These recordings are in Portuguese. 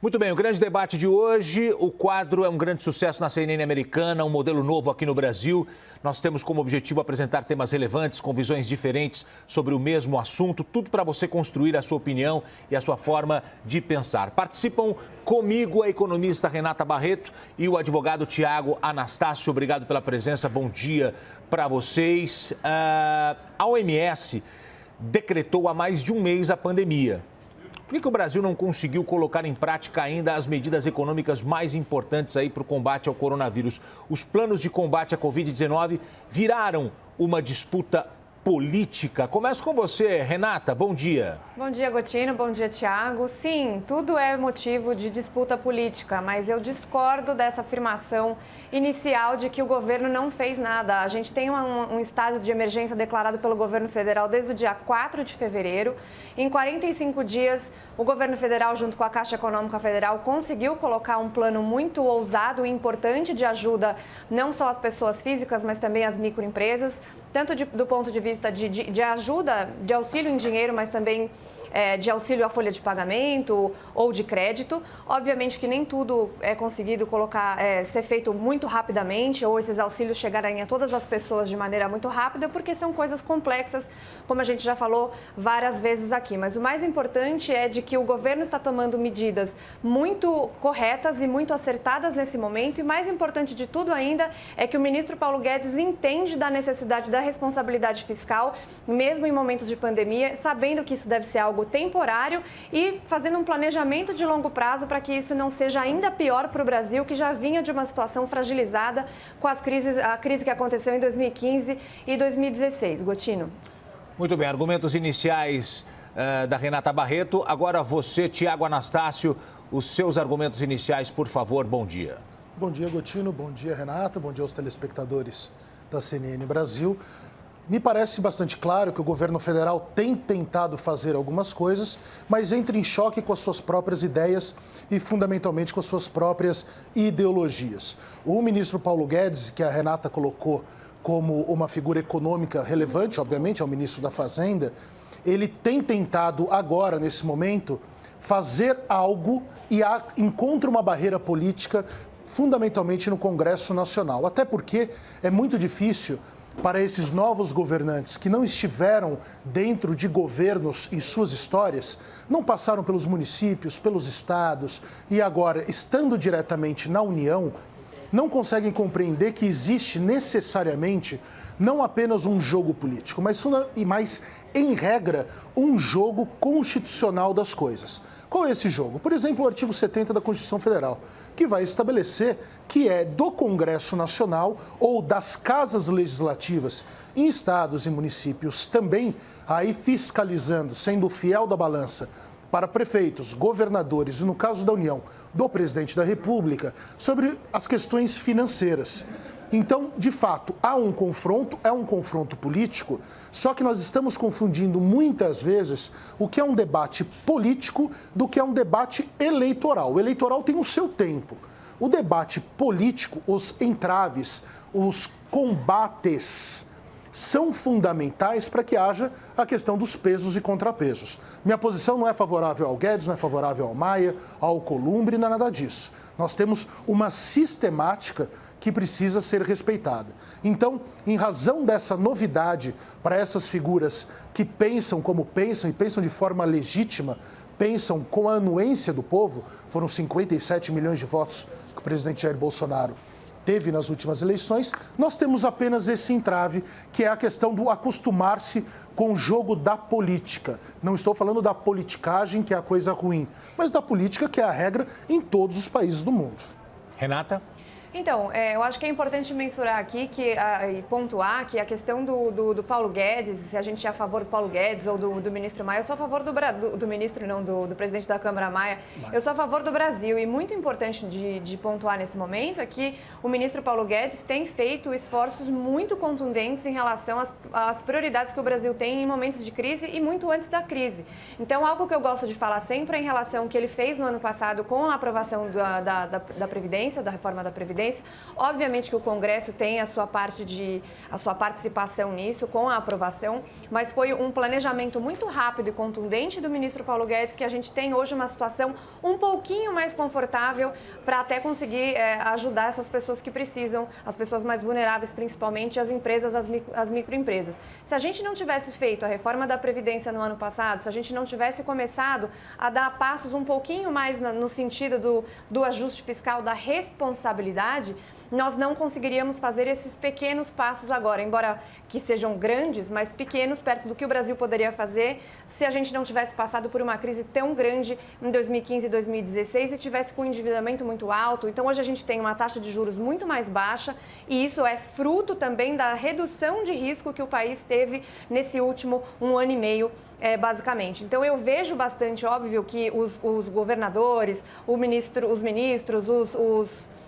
Muito bem, o grande debate de hoje, o quadro é um grande sucesso na CNN americana, um modelo novo aqui no Brasil. Nós temos como objetivo apresentar temas relevantes, com visões diferentes sobre o mesmo assunto, tudo para você construir a sua opinião e a sua forma de pensar. Participam comigo a economista Renata Barreto e o advogado Tiago Anastácio. Obrigado pela presença, bom dia para vocês. A OMS decretou há mais de um mês a pandemia. Por que o Brasil não conseguiu colocar em prática ainda as medidas econômicas mais importantes aí para o combate ao coronavírus? Os planos de combate à Covid-19 viraram uma disputa política. Começo com você, Renata. Bom dia. Bom dia, Gotino. Bom dia, Tiago. Sim, tudo é motivo de disputa política, mas eu discordo dessa afirmação inicial de que o governo não fez nada. A gente tem um estado de emergência declarado pelo governo federal desde o dia 4 de fevereiro. Em 45 dias, o governo federal, junto com a Caixa Econômica Federal, conseguiu colocar um plano muito ousado e importante de ajuda não só às pessoas físicas, mas também às microempresas, tanto do ponto de vista de ajuda, de auxílio em dinheiro, mas também de auxílio à folha de pagamento ou de crédito. Obviamente que nem tudo é conseguido ser feito muito rapidamente ou esses auxílios chegarem a todas as pessoas de maneira muito rápida, porque são coisas complexas, como a gente já falou várias vezes aqui. Mas o mais importante é de que o governo está tomando medidas muito corretas e muito acertadas nesse momento. E mais importante de tudo ainda é que o ministro Paulo Guedes entende da necessidade da responsabilidade fiscal, mesmo em momentos de pandemia, sabendo que isso deve ser algo temporário e fazendo um planejamento de longo prazo para que isso não seja ainda pior para o Brasil, que já vinha de uma situação fragilizada com a crise que aconteceu em 2015 e 2016. Gotino. Muito bem, argumentos iniciais da Renata Barreto. Agora você, Tiago Anastácio, os seus argumentos iniciais, por favor. Bom dia. Bom dia, Gotino. Bom dia, Renata. Bom dia aos telespectadores da CNN Brasil. Me parece bastante claro que o governo federal tem tentado fazer algumas coisas, mas entra em choque com as suas próprias ideias e, fundamentalmente, com as suas próprias ideologias. O ministro Paulo Guedes, que a Renata colocou como uma figura econômica relevante, obviamente, é o ministro da Fazenda, ele tem tentado agora, nesse momento, fazer algo e encontra uma barreira política fundamentalmente no Congresso Nacional. Até porque é muito difícil para esses novos governantes que não estiveram dentro de governos e suas histórias, não passaram pelos municípios, pelos estados e agora, estando diretamente na União, não conseguem compreender que existe necessariamente não apenas um jogo político, mas em regra, um jogo constitucional das coisas. Qual é esse jogo? Por exemplo, o artigo 70 da Constituição Federal, que vai estabelecer que é do Congresso Nacional ou das casas legislativas em estados e municípios também, aí fiscalizando, sendo fiel da balança para prefeitos, governadores e, no caso da União, do presidente da República, sobre as questões financeiras. Então, de fato, há um confronto, é um confronto político, só que nós estamos confundindo muitas vezes o que é um debate político do que é um debate eleitoral. O eleitoral tem o seu tempo. O debate político, os entraves, os combates são fundamentais para que haja a questão dos pesos e contrapesos. Minha posição não é favorável ao Guedes, não é favorável ao Maia, ao Alcolumbre, não é nada disso. Nós temos uma sistemática que precisa ser respeitada. Então, em razão dessa novidade para essas figuras que pensam como pensam e pensam de forma legítima, pensam com a anuência do povo, foram 57 milhões de votos que o presidente Jair Bolsonaro teve nas últimas eleições, nós temos apenas esse entrave, que é a questão do acostumar-se com o jogo da política. Não estou falando da politicagem, que é a coisa ruim, mas da política, que é a regra em todos os países do mundo. Renata? Então, eu acho que é importante mensurar aqui e pontuar que a questão do Paulo Guedes, se a gente é a favor do Paulo Guedes ou do ministro Maia, eu sou a favor do ministro, não, do presidente da Câmara Maia, eu sou a favor do Brasil. E muito importante de pontuar nesse momento é que o ministro Paulo Guedes tem feito esforços muito contundentes em relação às prioridades que o Brasil tem em momentos de crise e muito antes da crise. Então, algo que eu gosto de falar sempre é em relação ao que ele fez no ano passado com a aprovação da Previdência, da reforma da Previdência, transparência. Obviamente que o Congresso tem a sua participação nisso, com a aprovação, mas foi um planejamento muito rápido e contundente do ministro Paulo Guedes que a gente tem hoje uma situação um pouquinho mais confortável para até conseguir ajudar essas pessoas que precisam, as pessoas mais vulneráveis principalmente, as empresas, as microempresas. Se a gente não tivesse feito a reforma da Previdência no ano passado, se a gente não tivesse começado a dar passos um pouquinho mais no sentido do ajuste fiscal, da responsabilidade, nós não conseguiríamos fazer esses pequenos passos agora, embora que sejam grandes, mas pequenos, perto do que o Brasil poderia fazer se a gente não tivesse passado por uma crise tão grande em 2015 e 2016 e tivesse com um endividamento muito alto. Então, hoje a gente tem uma taxa de juros muito mais baixa e isso é fruto também da redução de risco que o país teve nesse último 1 ano e meio, basicamente. Então, eu vejo bastante óbvio que os governadores, os ministros,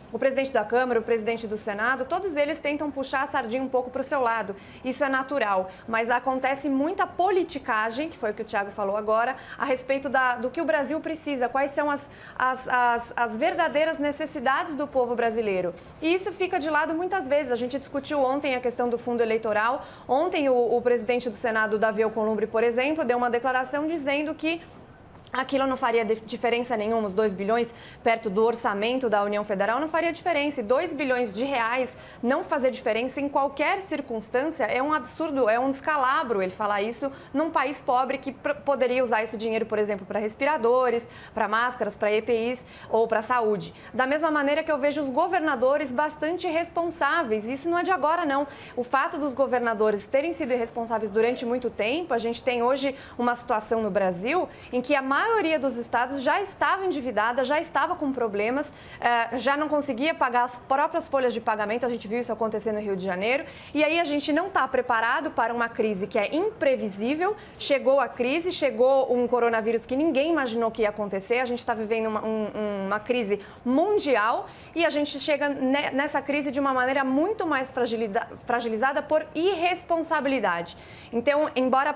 o presidente da Câmara, o presidente do Senado, todos eles tentam puxar a sardinha um pouco para o seu lado. Isso é natural, mas acontece muita politicagem, que foi o que o Thiago falou agora, a respeito do que o Brasil precisa, quais são as verdadeiras necessidades do povo brasileiro. E isso fica de lado muitas vezes. A gente discutiu ontem a questão do fundo eleitoral. Ontem o presidente do Senado, Davi Alcolumbre, por exemplo, deu uma declaração dizendo que aquilo não faria diferença nenhuma, os 2 bilhões perto do orçamento da União Federal não faria diferença. E 2 bilhões de reais não fazer diferença em qualquer circunstância é um absurdo, é um descalabro ele falar isso num país pobre que poderia usar esse dinheiro, por exemplo, para respiradores, para máscaras, para EPIs ou para saúde. Da mesma maneira que eu vejo os governadores bastante responsáveis, isso não é de agora não. O fato dos governadores terem sido irresponsáveis durante muito tempo, a gente tem hoje uma situação no Brasil em que a maioria dos estados já estava endividada, já estava com problemas, já não conseguia pagar as próprias folhas de pagamento, a gente viu isso acontecer no Rio de Janeiro, e aí a gente não está preparado para uma crise que é imprevisível. Chegou a crise, chegou um coronavírus que ninguém imaginou que ia acontecer, a gente está vivendo uma crise mundial e a gente chega nessa crise de uma maneira muito mais fragilizada por irresponsabilidade. Então, embora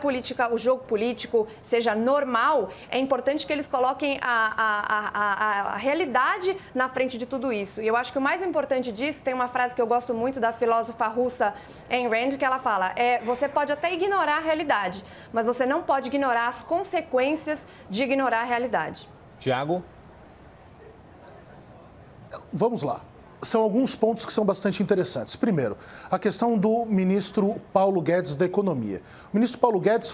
o jogo político seja normal, é importante que eles coloquem a realidade na frente de tudo isso. E eu acho que o mais importante disso, tem uma frase que eu gosto muito da filósofa russa Ayn Rand, que ela fala, você pode até ignorar a realidade, mas você não pode ignorar as consequências de ignorar a realidade. Thiago? Vamos lá. São alguns pontos que são bastante interessantes. Primeiro, a questão do ministro Paulo Guedes da Economia. O ministro Paulo Guedes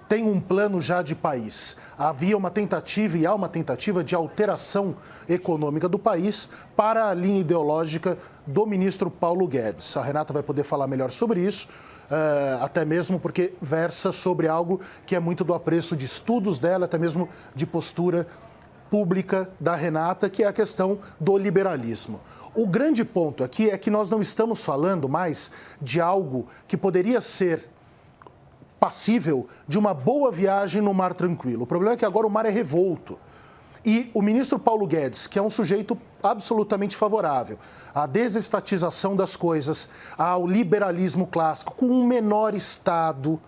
tem um plano já de país. Havia uma tentativa e há uma tentativa de alteração econômica do país para a linha ideológica do ministro Paulo Guedes. A Renata vai poder falar melhor sobre isso, até mesmo porque versa sobre algo que é muito do apreço de estudos dela, até mesmo de postura pública da Renata, que é a questão do liberalismo. O grande ponto aqui é que nós não estamos falando mais de algo que poderia ser passível de uma boa viagem no mar tranquilo. O problema é que agora o mar é revolto. E o ministro Paulo Guedes, que é um sujeito absolutamente favorável à desestatização das coisas, ao liberalismo clássico, com um menor Estado,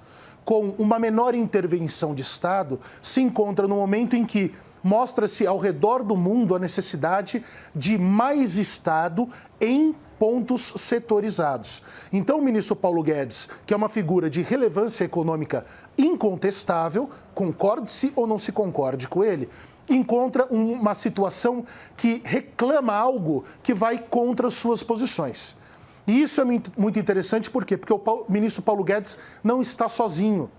com uma menor intervenção de Estado, se encontra no momento em que mostra-se ao redor do mundo a necessidade de mais Estado em pontos setorizados. Então, o ministro Paulo Guedes, que é uma figura de relevância econômica incontestável, concorde-se ou não se concorde com ele, encontra uma situação que reclama algo que vai contra suas posições. E isso é muito interessante, por quê? Porque o ministro Paulo Guedes não está sozinho.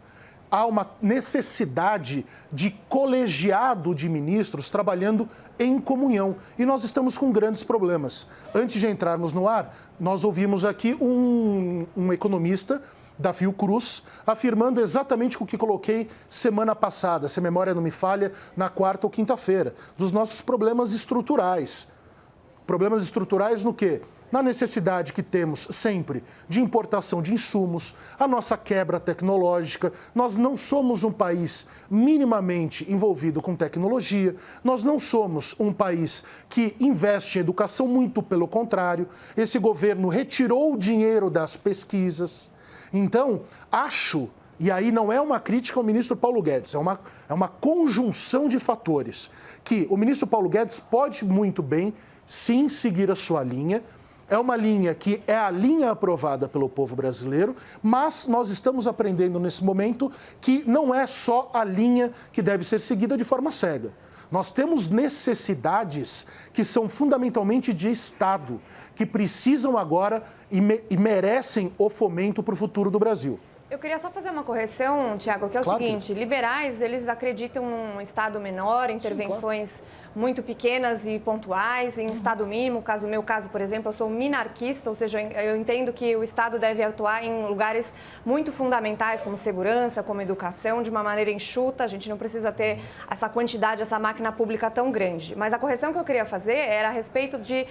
Há uma necessidade de colegiado de ministros trabalhando em comunhão. E nós estamos com grandes problemas. Antes de entrarmos no ar, nós ouvimos aqui um economista da Fiocruz afirmando exatamente o que coloquei semana passada, se a memória não me falha, na quarta ou quinta-feira, dos nossos problemas estruturais. Problemas estruturais no quê? Na necessidade que temos sempre de importação de insumos, a nossa quebra tecnológica. Nós não somos um país minimamente envolvido com tecnologia, nós não somos um país que investe em educação, muito pelo contrário. Esse governo retirou o dinheiro das pesquisas. Então, acho, e aí não é uma crítica ao ministro Paulo Guedes, é uma conjunção de fatores, que o ministro Paulo Guedes pode muito bem sim seguir a sua linha. É uma linha que é a linha aprovada pelo povo brasileiro, mas nós estamos aprendendo nesse momento que não é só a linha que deve ser seguida de forma cega. Nós temos necessidades que são fundamentalmente de Estado, que precisam agora e merecem o fomento para o futuro do Brasil. Eu queria só fazer uma correção, Tiago, que é o seguinte, liberais, eles acreditam num Estado menor, intervenções muito pequenas e pontuais, em Estado mínimo. No meu caso, por exemplo, eu sou minarquista, ou seja, eu entendo que o Estado deve atuar em lugares muito fundamentais, como segurança, como educação, de uma maneira enxuta. A gente não precisa ter essa quantidade, essa máquina pública tão grande. Mas a correção que eu queria fazer era a respeito de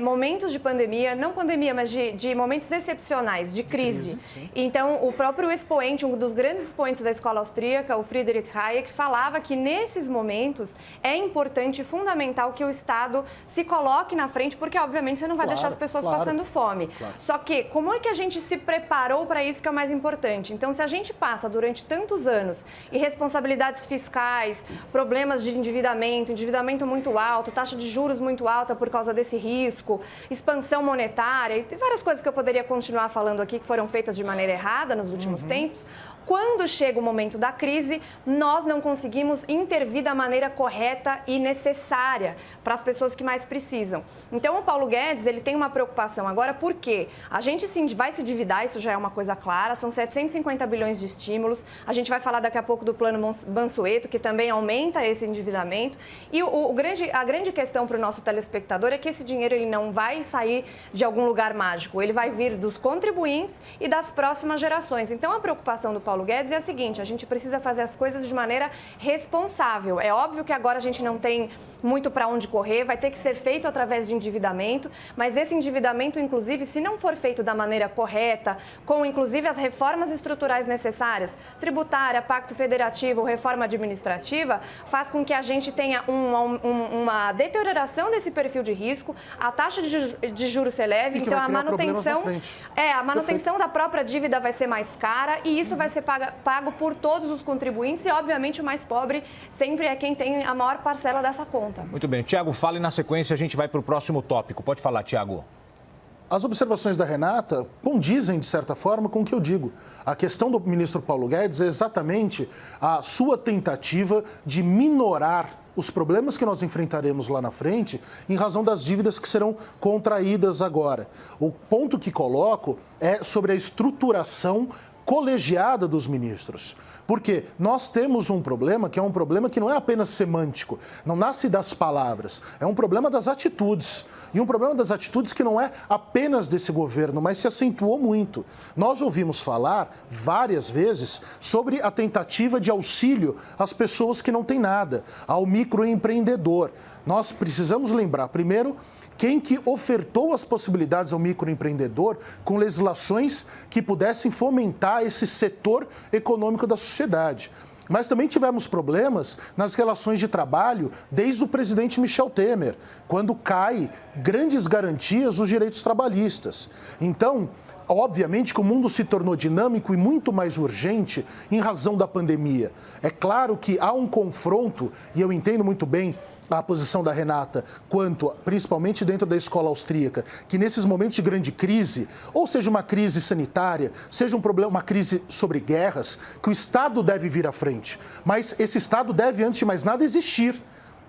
momentos de pandemia, não pandemia, mas de momentos excepcionais, de crise. Então, o próprio expoente, um dos grandes expoentes da escola austríaca, o Friedrich Hayek, falava que nesses momentos é importante, fundamental que o Estado se coloque na frente, porque obviamente você não vai deixar as pessoas passando fome. Só que como é que a gente se preparou para isso, que é o mais importante? Então, se a gente passa durante tantos anos irresponsabilidades fiscais, problemas de endividamento muito alto, taxa de juros muito alta por causa desse risco, expansão monetária, e tem várias coisas que eu poderia continuar falando aqui que foram feitas de maneira errada nos últimos tempos. Quando chega o momento da crise, nós não conseguimos intervir da maneira correta e necessária para as pessoas que mais precisam. Então, o Paulo Guedes, ele tem uma preocupação agora, porque a gente vai se endividar, isso já é uma coisa clara, são 750 bilhões de estímulos, a gente vai falar daqui a pouco do plano Mansueto, que também aumenta esse endividamento, e a grande questão para o nosso telespectador é que esse dinheiro ele não vai sair de algum lugar mágico, ele vai vir dos contribuintes e das próximas gerações. Então, a preocupação do Paulo Guedes é a seguinte: a gente precisa fazer as coisas de maneira responsável. É óbvio que agora a gente não tem muito para onde correr, vai ter que ser feito através de endividamento, mas esse endividamento, inclusive, se não for feito da maneira correta, com inclusive as reformas estruturais necessárias, tributária, pacto federativo, reforma administrativa, faz com que a gente tenha uma deterioração desse perfil de risco, a taxa de juros se eleve, então a manutenção da própria dívida vai ser mais cara e isso vai ser pago por todos os contribuintes e, obviamente, o mais pobre sempre é quem tem a maior parcela dessa conta. Muito bem. Tiago, fala e na sequência a gente vai para o próximo tópico. Pode falar, Tiago. As observações da Renata condizem, de certa forma, com o que eu digo. A questão do ministro Paulo Guedes é exatamente a sua tentativa de minorar os problemas que nós enfrentaremos lá na frente em razão das dívidas que serão contraídas agora. O ponto que coloco é sobre a estruturação colegiada dos ministros. Porque nós temos um problema que é um problema que não é apenas semântico, não nasce das palavras, é um problema das atitudes. E um problema das atitudes que não é apenas desse governo, mas se acentuou muito. Nós ouvimos falar várias vezes sobre a tentativa de auxílio às pessoas que não têm nada, ao microempreendedor. Nós precisamos lembrar, primeiro, quem que ofertou as possibilidades ao microempreendedor com legislações que pudessem fomentar esse setor econômico da sociedade. Mas também tivemos problemas nas relações de trabalho desde o presidente Michel Temer, quando cai grandes garantias dos direitos trabalhistas. Então, obviamente que o mundo se tornou dinâmico e muito mais urgente em razão da pandemia. É claro que há um confronto, e eu entendo muito bem a posição da Renata, quanto, principalmente dentro da escola austríaca, que nesses momentos de grande crise, ou seja uma crise sanitária, seja um problema, uma crise sobre guerras, que o Estado deve vir à frente. Mas esse Estado deve, antes de mais nada, existir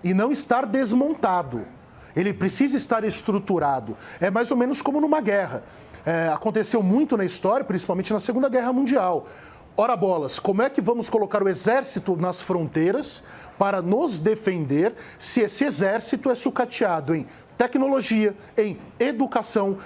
e não estar desmontado. Ele precisa estar estruturado. É mais ou menos como numa guerra. Aconteceu muito na história, principalmente na Segunda Guerra Mundial. Ora bolas, como é que vamos colocar o exército nas fronteiras para nos defender se esse exército é sucateado em tecnologia, em educação,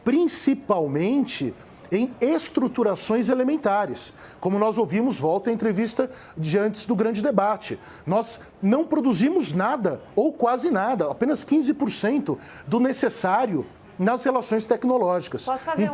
principalmente em estruturações elementares? Como nós ouvimos, volta à entrevista de antes do grande debate. Nós não produzimos nada, ou quase nada, apenas 15% do necessário nas relações tecnológicas. Posso fazer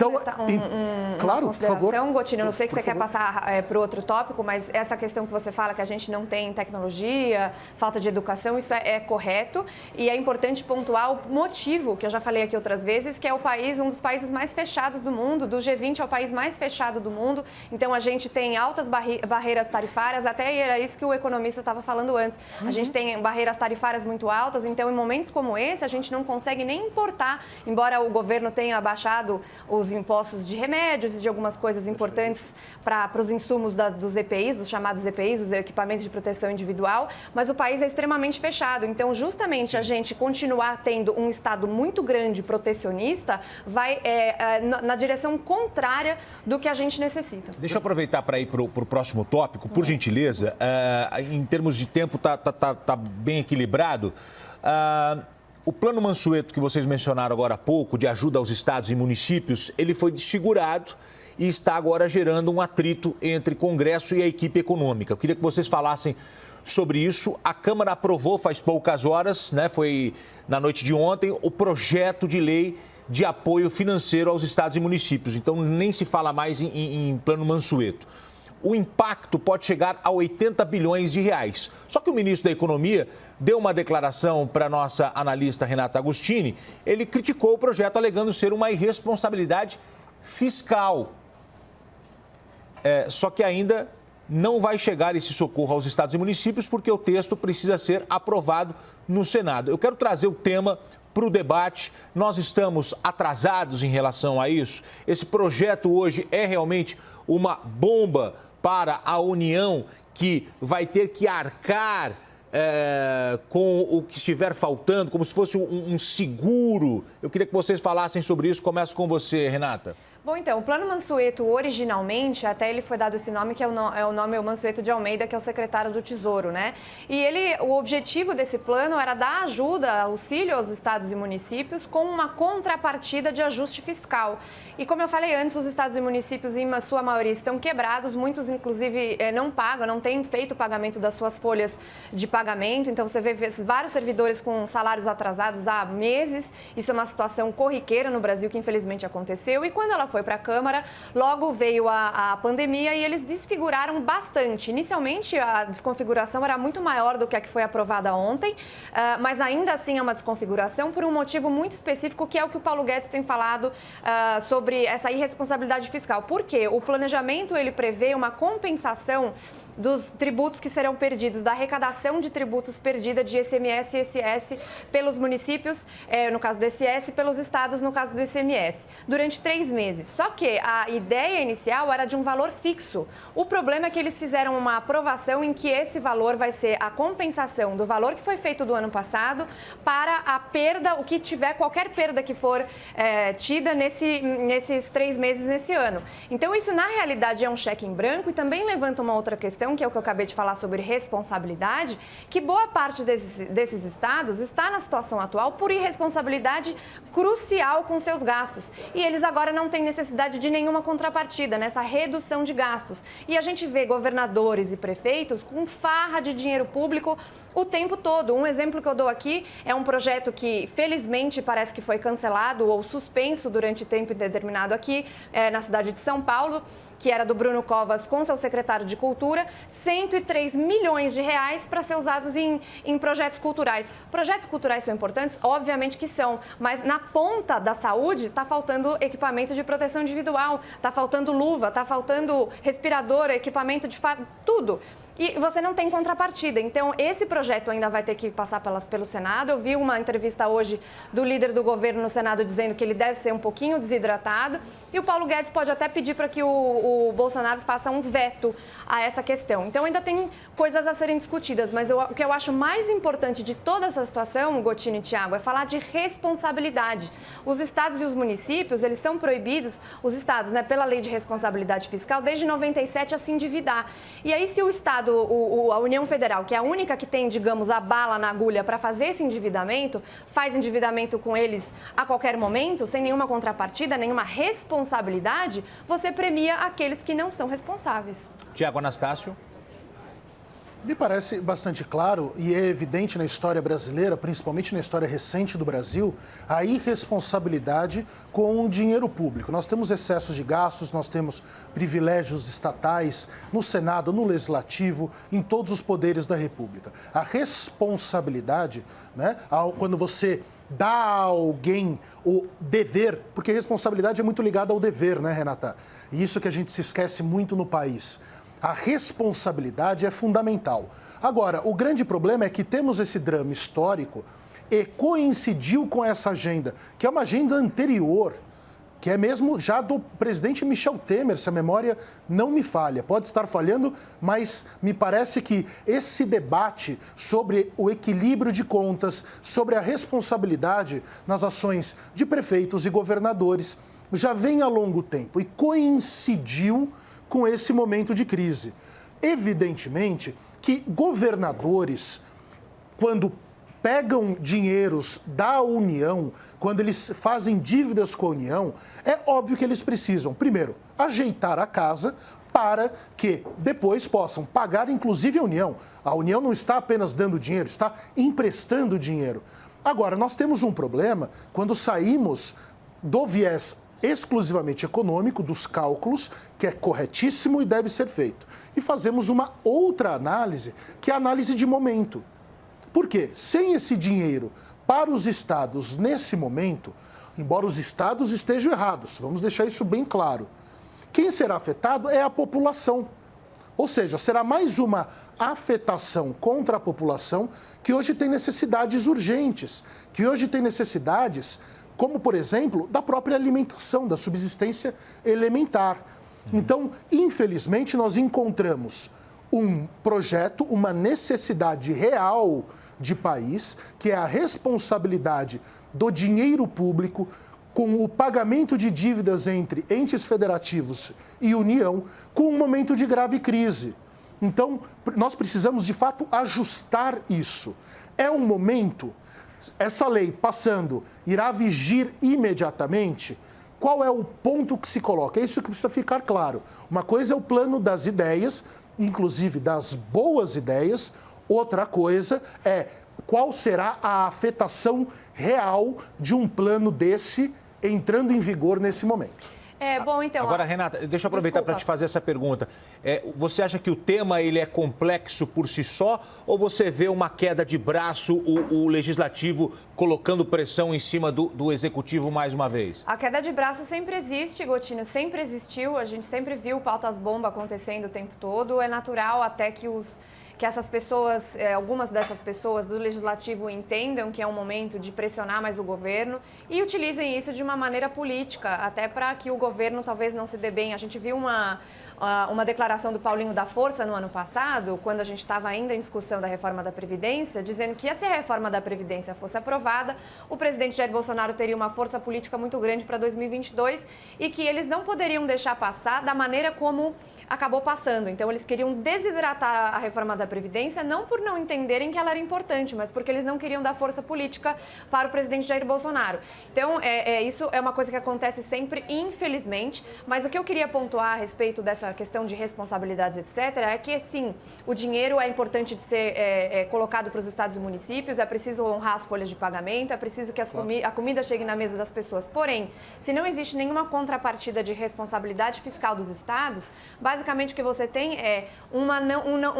claro, uma por favor. Gotini? Eu não sei que você quer passar para outro tópico, mas essa questão que você fala que a gente não tem tecnologia, falta de educação, isso é correto. E é importante pontuar o motivo, que eu já falei aqui outras vezes, que é um dos países mais fechados do mundo, do G20 é o país mais fechado do mundo. Então, a gente tem altas barreiras tarifárias, até era isso que o economista estava falando antes. A gente tem barreiras tarifárias muito altas, então, em momentos como esse, a gente não consegue nem importar, embora o governo tenha abaixado os impostos de remédios e de algumas coisas importantes para os insumos dos EPIs, dos chamados EPIs, os equipamentos de proteção individual, mas o país é extremamente fechado. Então, justamente a gente continuar tendo um Estado muito grande protecionista vai na direção contrária do que a gente necessita. Deixa eu aproveitar para ir para o próximo tópico, por gentileza. Em termos de tempo, tá bem equilibrado. O plano Mansueto, que vocês mencionaram agora há pouco, de ajuda aos estados e municípios, ele foi desfigurado e está agora gerando um atrito entre Congresso e a equipe econômica. Eu queria que vocês falassem sobre isso. A Câmara aprovou faz poucas horas, né? Foi na noite de ontem, o projeto de lei de apoio financeiro aos estados e municípios. Então, nem se fala mais em plano Mansueto. O impacto pode chegar a 80 bilhões de reais. Só que o ministro da Economia deu uma declaração para a nossa analista Renata Agostini. Ele criticou o projeto alegando ser uma irresponsabilidade fiscal. Só que ainda não vai chegar esse socorro aos estados e municípios porque o texto precisa ser aprovado no Senado. Eu quero trazer o tema para o debate. Nós estamos atrasados em relação a isso. Esse projeto hoje é realmente uma bomba para a União, que vai ter que arcar com o que estiver faltando, como se fosse um seguro. Eu queria que vocês falassem sobre isso. Começo com você, Renata. Bom, então, o Plano Mansueto, originalmente, até ele foi dado esse nome, que é o nome Mansueto de Almeida, que é o secretário do Tesouro, né? E o objetivo desse plano era dar ajuda, auxílio aos estados e municípios com uma contrapartida de ajuste fiscal. E como eu falei antes, os estados e municípios, em sua maioria, estão quebrados, muitos, inclusive, não pagam, não têm feito o pagamento das suas folhas de pagamento. Então, você vê vários servidores com salários atrasados há meses. Isso é uma situação corriqueira no Brasil, que infelizmente aconteceu. E quando ela foi para a Câmara, logo veio a pandemia e eles desfiguraram bastante. Inicialmente, a desconfiguração era muito maior do que a que foi aprovada ontem, mas ainda assim é uma desconfiguração por um motivo muito específico, que é o que o Paulo Guedes tem falado sobre essa irresponsabilidade fiscal. Por quê? O planejamento, ele prevê uma compensação dos tributos que serão perdidos, da arrecadação de tributos perdida de ICMS e ISS pelos municípios, no caso do ISS, pelos estados, no caso do ICMS, durante 3 meses. Só que a ideia inicial era de um valor fixo. O problema é que eles fizeram uma aprovação em que esse valor vai ser a compensação do valor que foi feito do ano passado para a perda, o que tiver, qualquer perda que for tida nesses 3 meses nesse ano. Então, isso na realidade é um cheque em branco e também levanta uma outra questão, que é o que eu acabei de falar sobre responsabilidade, que boa parte desses estados está na situação atual por irresponsabilidade crucial com seus gastos. E eles agora não têm necessidade de nenhuma contrapartida nessa redução de gastos. E a gente vê governadores e prefeitos com farra de dinheiro público o tempo todo. Um exemplo que eu dou aqui é um projeto que, felizmente, parece que foi cancelado ou suspenso durante tempo indeterminado aqui na cidade de São Paulo, que era do Bruno Covas com seu secretário de Cultura, 103 milhões de reais para ser usados em projetos culturais. Projetos culturais são importantes? Obviamente que são, mas na ponta da saúde está faltando equipamento de proteção individual, está faltando luva, está faltando respirador, equipamento de tudo. E você não tem contrapartida. Então, esse projeto ainda vai ter que passar pelo Senado. Eu vi uma entrevista hoje do líder do governo no Senado dizendo que ele deve ser um pouquinho desidratado. E o Paulo Guedes pode até pedir para que o Bolsonaro faça um veto a essa questão. Então, ainda tem coisas a serem discutidas. Mas o que eu acho mais importante de toda essa situação, Gotini e Thiago, é falar de responsabilidade. Os estados e os municípios, eles são proibidos, os estados, né, pela lei de responsabilidade fiscal, desde 97 a se endividar. E aí, se o estado, a União Federal, que é a única que tem, digamos, a bala na agulha para fazer esse endividamento, faz endividamento com eles a qualquer momento, sem nenhuma contrapartida, nenhuma responsabilidade, você premia aqueles que não são responsáveis. Tiago Anastácio. Me parece bastante claro e é evidente na história brasileira, principalmente na história recente do Brasil, a irresponsabilidade com o dinheiro público. Nós temos excessos de gastos, nós temos privilégios estatais no Senado, no Legislativo, em todos os poderes da República. A responsabilidade, né, quando você dá a alguém o dever, porque responsabilidade é muito ligada ao dever, né, Renata? E isso que a gente se esquece muito no país. A responsabilidade é fundamental. Agora, o grande problema é que temos esse drama histórico e coincidiu com essa agenda, que é uma agenda anterior, que é mesmo já do presidente Michel Temer, se a memória não me falha. Pode estar falhando, mas me parece que esse debate sobre o equilíbrio de contas, sobre a responsabilidade nas ações de prefeitos e governadores, já vem há longo tempo e coincidiu com esse momento de crise. Evidentemente que governadores, quando pegam dinheiros da União, quando eles fazem dívidas com a União, é óbvio que eles precisam, primeiro, ajeitar a casa para que depois possam pagar, inclusive, a União. A União não está apenas dando dinheiro, está emprestando dinheiro. Agora, nós temos um problema quando saímos do viés exclusivamente econômico dos cálculos, que é corretíssimo e deve ser feito. E fazemos uma outra análise, que é a análise de momento. Por quê? Sem esse dinheiro para os estados nesse momento, embora os estados estejam errados, vamos deixar isso bem claro, quem será afetado é a população. Ou seja, será mais uma afetação contra a população que hoje tem necessidades urgentes, que hoje tem necessidades como, por exemplo, da própria alimentação, da subsistência elementar. Então, infelizmente, nós encontramos um projeto, uma necessidade real de país, que é a responsabilidade do dinheiro público com o pagamento de dívidas entre entes federativos e União, com um momento de grave crise. Então, nós precisamos, de fato, ajustar isso. É um momento... Essa lei passando irá vigir imediatamente? Qual é o ponto que se coloca? É isso que precisa ficar claro. Uma coisa é o plano das ideias, inclusive das boas ideias. Outra coisa é qual será a afetação real de um plano desse entrando em vigor nesse momento. Bom, então... Agora, Renata, deixa eu aproveitar para te fazer essa pergunta. Você acha que o tema ele é complexo por si só ou você vê uma queda de braço, o Legislativo colocando pressão em cima do Executivo mais uma vez? A queda de braço sempre existe, Gotino, sempre existiu. A gente sempre viu pautas-bomba acontecendo o tempo todo. É natural até que essas pessoas, algumas dessas pessoas do Legislativo entendam que é um momento de pressionar mais o governo e utilizem isso de uma maneira política, até para que o governo talvez não se dê bem. A gente viu uma declaração do Paulinho da Força no ano passado, quando a gente estava ainda em discussão da reforma da Previdência, dizendo que se a reforma da Previdência fosse aprovada, o presidente Jair Bolsonaro teria uma força política muito grande para 2022 e que eles não poderiam deixar passar da maneira como acabou passando. Então, eles queriam desidratar a reforma da Previdência, não por não entenderem que ela era importante, mas porque eles não queriam dar força política para o presidente Jair Bolsonaro. Então, isso é uma coisa que acontece sempre, infelizmente, mas o que eu queria pontuar a respeito dessa questão de responsabilidades, etc., é que, sim, o dinheiro é importante de ser colocado para os estados e municípios, é preciso honrar as folhas de pagamento, é preciso que a comida chegue na mesa das pessoas. Porém, se não existe nenhuma contrapartida de responsabilidade fiscal dos estados, basicamente o que você tem é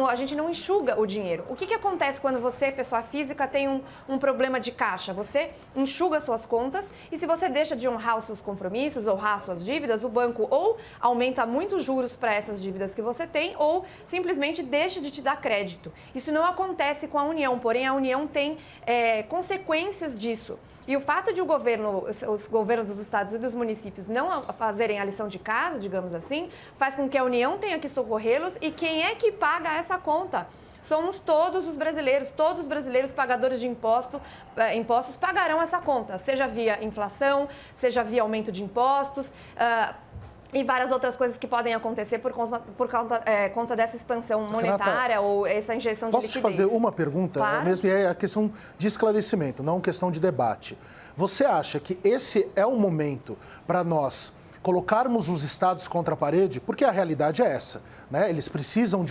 a gente não enxuga o dinheiro. O que acontece quando você, pessoa física, tem um problema de caixa? Você enxuga suas contas e se você deixa de honrar os seus compromissos, honrar suas dívidas, o banco ou aumenta muito os juros para essas dívidas que você tem ou simplesmente deixa de te dar crédito. Isso não acontece com a União, porém a União tem consequências disso. E o fato de os governos dos estados e dos municípios não fazerem a lição de casa, digamos assim, faz com que a União tenha que socorrê-los e quem é que paga essa conta? Somos todos os brasileiros pagadores de impostos pagarão essa conta, seja via inflação, seja via aumento de impostos, e várias outras coisas que podem acontecer por conta dessa expansão monetária, Renata, ou essa injeção de liquidez. Posso te fazer uma pergunta? Claro. Mesmo é a questão de esclarecimento, não questão de debate. Você acha que esse é o momento para nós colocarmos os estados contra a parede, porque a realidade é essa, né? Eles precisam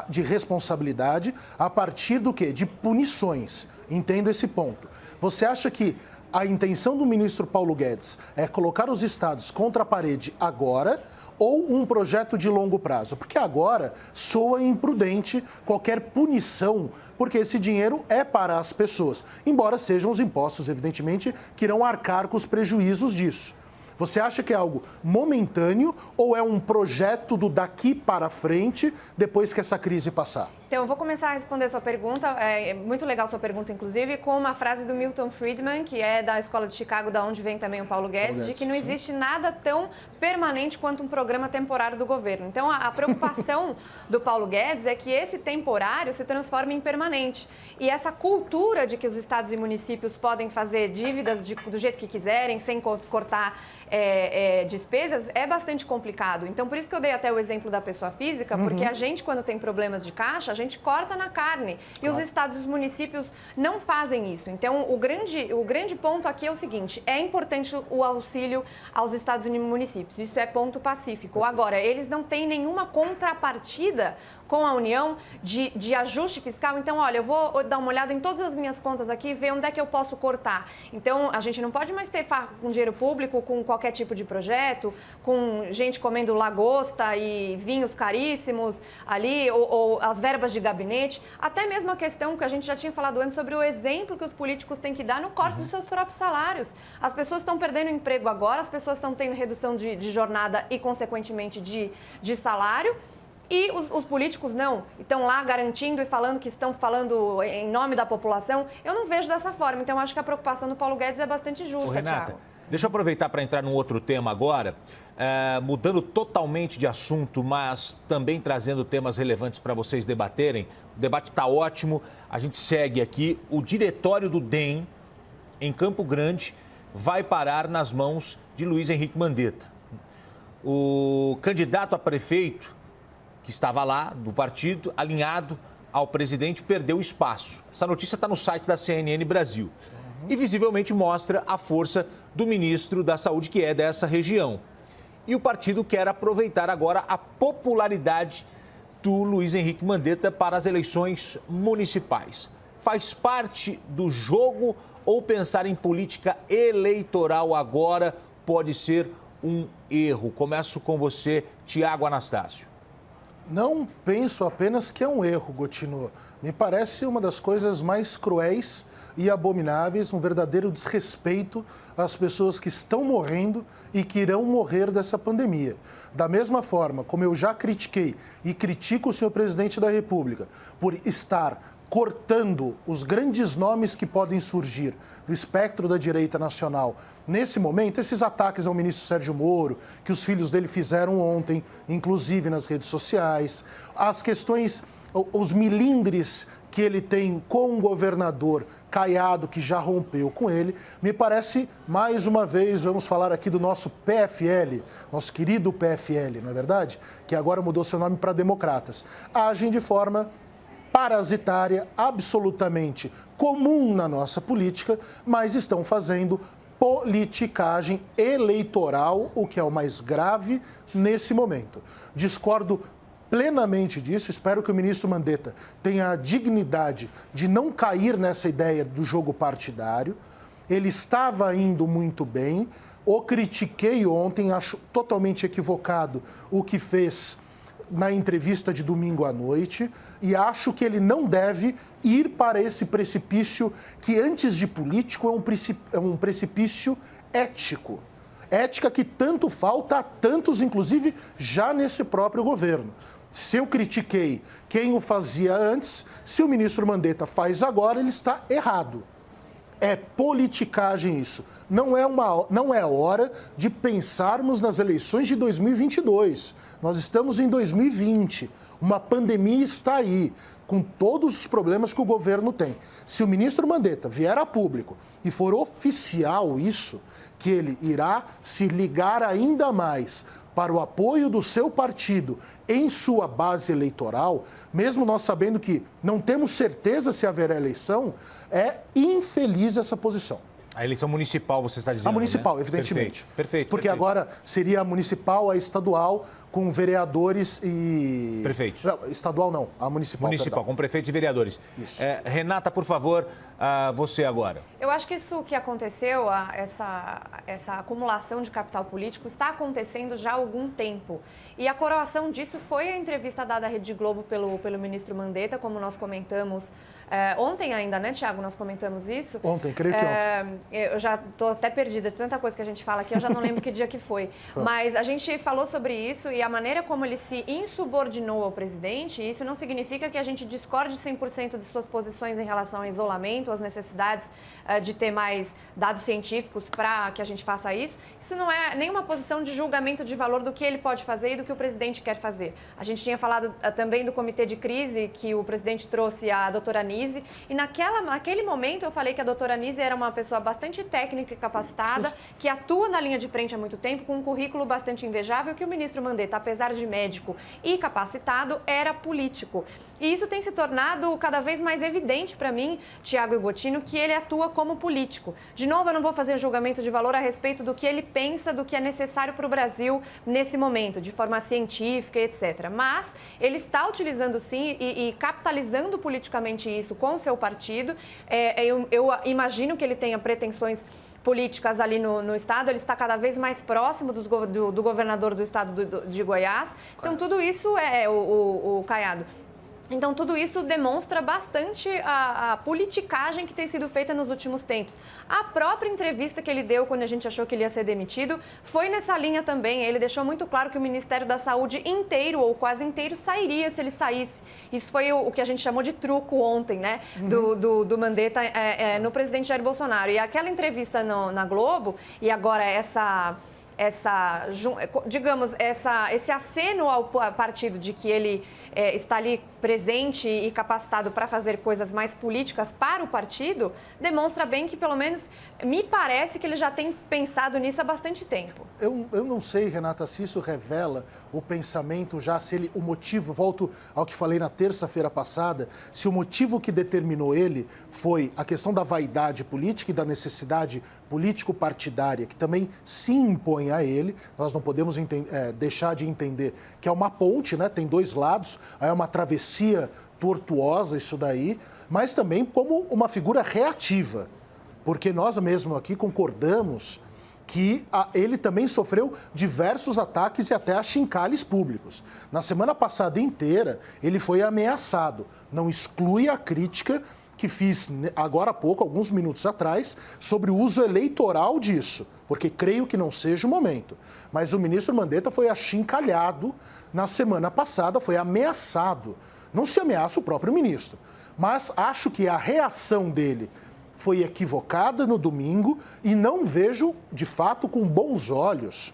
de responsabilidade a partir do quê? De punições. Entendo esse ponto. Você acha que a intenção do ministro Paulo Guedes é colocar os estados contra a parede agora ou um projeto de longo prazo? Porque agora soa imprudente qualquer punição, porque esse dinheiro é para as pessoas, embora sejam os impostos, evidentemente, que irão arcar com os prejuízos disso. Você acha que é algo momentâneo ou é um projeto do daqui para frente, depois que essa crise passar? Então, eu vou começar a responder a sua pergunta, é muito legal a sua pergunta, inclusive, com uma frase do Milton Friedman, que é da Escola de Chicago, da onde vem também o Paulo Guedes, de que não existe nada tão permanente quanto um programa temporário do governo. Então, a preocupação do Paulo Guedes é que esse temporário se transforme em permanente. E essa cultura de que os estados e municípios podem fazer dívidas do jeito que quiserem, sem cortar despesas, é bastante complicado. Então, por isso que eu dei até o exemplo da pessoa física, porque a gente, quando tem problemas de caixa, a gente corta na carne. E os estados e os municípios não fazem isso. Então, o grande ponto aqui é o seguinte, é importante o auxílio aos estados e municípios. Isso é ponto pacífico. Agora, eles não têm nenhuma contrapartida com a União de ajuste fiscal. Então, olha, eu vou dar uma olhada em todas as minhas contas aqui e ver onde é que eu posso cortar. Então, a gente não pode mais ter com dinheiro público, com qualquer tipo de projeto, com gente comendo lagosta e vinhos caríssimos ali, ou as verbas de gabinete. Até mesmo a questão que a gente já tinha falado antes sobre o exemplo que os políticos têm que dar no corte dos seus próprios salários. As pessoas estão perdendo emprego agora, as pessoas estão tendo redução de jornada e, consequentemente, de salário. E os políticos não, estão lá garantindo e falando que estão falando em nome da população. Eu não vejo dessa forma, então acho que a preocupação do Paulo Guedes é bastante justa, Renata, Thiago. Deixa eu aproveitar para entrar num outro tema agora, mudando totalmente de assunto, mas também trazendo temas relevantes para vocês debaterem. O debate está ótimo, a gente segue aqui. O diretório do DEM, em Campo Grande, vai parar nas mãos de Luiz Henrique Mandetta. O candidato a prefeito, que estava lá, do partido, alinhado ao presidente, perdeu espaço. Essa notícia está no site da CNN Brasil. E visivelmente mostra a força do ministro da Saúde, que é dessa região. E o partido quer aproveitar agora a popularidade do Luiz Henrique Mandetta para as eleições municipais. Faz parte do jogo ou pensar em política eleitoral agora pode ser um erro? Começo com você, Tiago Anastácio. Não penso apenas que é um erro, Gotino. Me parece uma das coisas mais cruéis e abomináveis, um verdadeiro desrespeito às pessoas que estão morrendo e que irão morrer dessa pandemia. Da mesma forma como eu já critiquei e critico o senhor presidente da República por estar cortando os grandes nomes que podem surgir do espectro da direita nacional. Nesse momento, esses ataques ao ministro Sérgio Moro, que os filhos dele fizeram ontem, inclusive nas redes sociais, as questões, os milindres que ele tem com o governador Caiado, que já rompeu com ele, me parece, mais uma vez, vamos falar aqui do nosso PFL, nosso querido PFL, não é verdade? Que agora mudou seu nome para Democratas. Agem de forma parasitária, absolutamente comum na nossa política, mas estão fazendo politicagem eleitoral, o que é o mais grave nesse momento. Discordo plenamente disso, espero que o ministro Mandetta tenha a dignidade de não cair nessa ideia do jogo partidário. Ele estava indo muito bem, o critiquei ontem, acho totalmente equivocado o que fez na entrevista de domingo à noite e acho que ele não deve ir para esse precipício que, antes de político, é um precipício ético. Ética que tanto falta a tantos, inclusive, já nesse próprio governo. Se eu critiquei quem o fazia antes, se o ministro Mandetta faz agora, ele está errado. É politicagem isso. Não é hora de pensarmos nas eleições de 2022. Nós estamos em 2020. Uma pandemia está aí, com todos os problemas que o governo tem. Se o ministro Mandetta vier a público e for oficial isso, que ele irá se ligar ainda mais para o apoio do seu partido em sua base eleitoral, mesmo nós sabendo que não temos certeza se haverá eleição, é infeliz essa posição. A eleição municipal, você está dizendo, A municipal, né? evidentemente. Perfeito. Porque agora seria a municipal, a estadual, com vereadores e... Prefeitos. Não, estadual não, a municipal. Municipal, com prefeitos e vereadores. Isso. Renata, por favor, você agora. Eu acho que isso que aconteceu, essa acumulação de capital político, está acontecendo já há algum tempo. E a coroação disso foi a entrevista dada à Rede Globo pelo ministro Mandetta, como nós comentamos ontem ainda, né, Tiago? Nós comentamos isso. Ontem, creio que ontem. Eu já estou até perdida de tanta coisa que a gente fala aqui, eu já não lembro que dia que foi. Mas a gente falou sobre isso e a maneira como ele se insubordinou ao presidente, isso não significa que a gente discorde 100% de suas posições em relação ao isolamento, às necessidades de ter mais dados científicos para que a gente faça isso. Isso não é nenhuma posição de julgamento de valor do que ele pode fazer e do que o presidente quer fazer. A gente tinha falado também do comitê de crise que o presidente trouxe a doutora Nise, e naquele momento eu falei que a doutora Nise era uma pessoa bastante técnica e capacitada, que atua na linha de frente há muito tempo, com um currículo bastante invejável, que o ministro Mandetta, apesar de médico e capacitado, era político. E isso tem se tornado cada vez mais evidente para mim, Tiago Igotino, que ele atua como político. De novo, eu não vou fazer julgamento de valor a respeito do que ele pensa, do que é necessário para o Brasil nesse momento, de forma científica, etc. Mas ele está utilizando sim e capitalizando politicamente isso com o seu partido. Eu imagino que ele tenha pretensões políticas ali no estado, ele está cada vez mais próximo do governador do estado de Goiás. Então, tudo isso o Caiado. Então, tudo isso demonstra bastante a politicagem que tem sido feita nos últimos tempos. A própria entrevista que ele deu quando a gente achou que ele ia ser demitido foi nessa linha também. Ele deixou muito claro que o Ministério da Saúde inteiro, ou quase inteiro, sairia se ele saísse. Isso foi o que a gente chamou de truco ontem, né? Do Mandetta no presidente Jair Bolsonaro. E aquela entrevista na Globo, e agora esse aceno ao partido de que ele está ali presente e capacitado para fazer coisas mais políticas para o partido, demonstra bem que, pelo menos, me parece que ele já tem pensado nisso há bastante tempo. Eu não sei, Renata, se isso revela o pensamento já, o motivo, volto ao que falei na terça-feira passada, se o motivo que determinou ele foi a questão da vaidade política e da necessidade político-partidária, que também se impõe a ele. Nós não podemos deixar de entender que é uma ponte, né? Tem dois lados, é uma travessia tortuosa isso daí, mas também como uma figura reativa, porque nós mesmo aqui concordamos que ele também sofreu diversos ataques e até achincalhes públicos. Na semana passada inteira, ele foi ameaçado. Não exclui a crítica que fiz agora há pouco, alguns minutos atrás, sobre o uso eleitoral disso, porque creio que não seja o momento. Mas o ministro Mandetta foi achincalhado na semana passada, foi ameaçado. Não se ameaça o próprio ministro, mas acho que a reação dele foi equivocada no domingo e não vejo, de fato, com bons olhos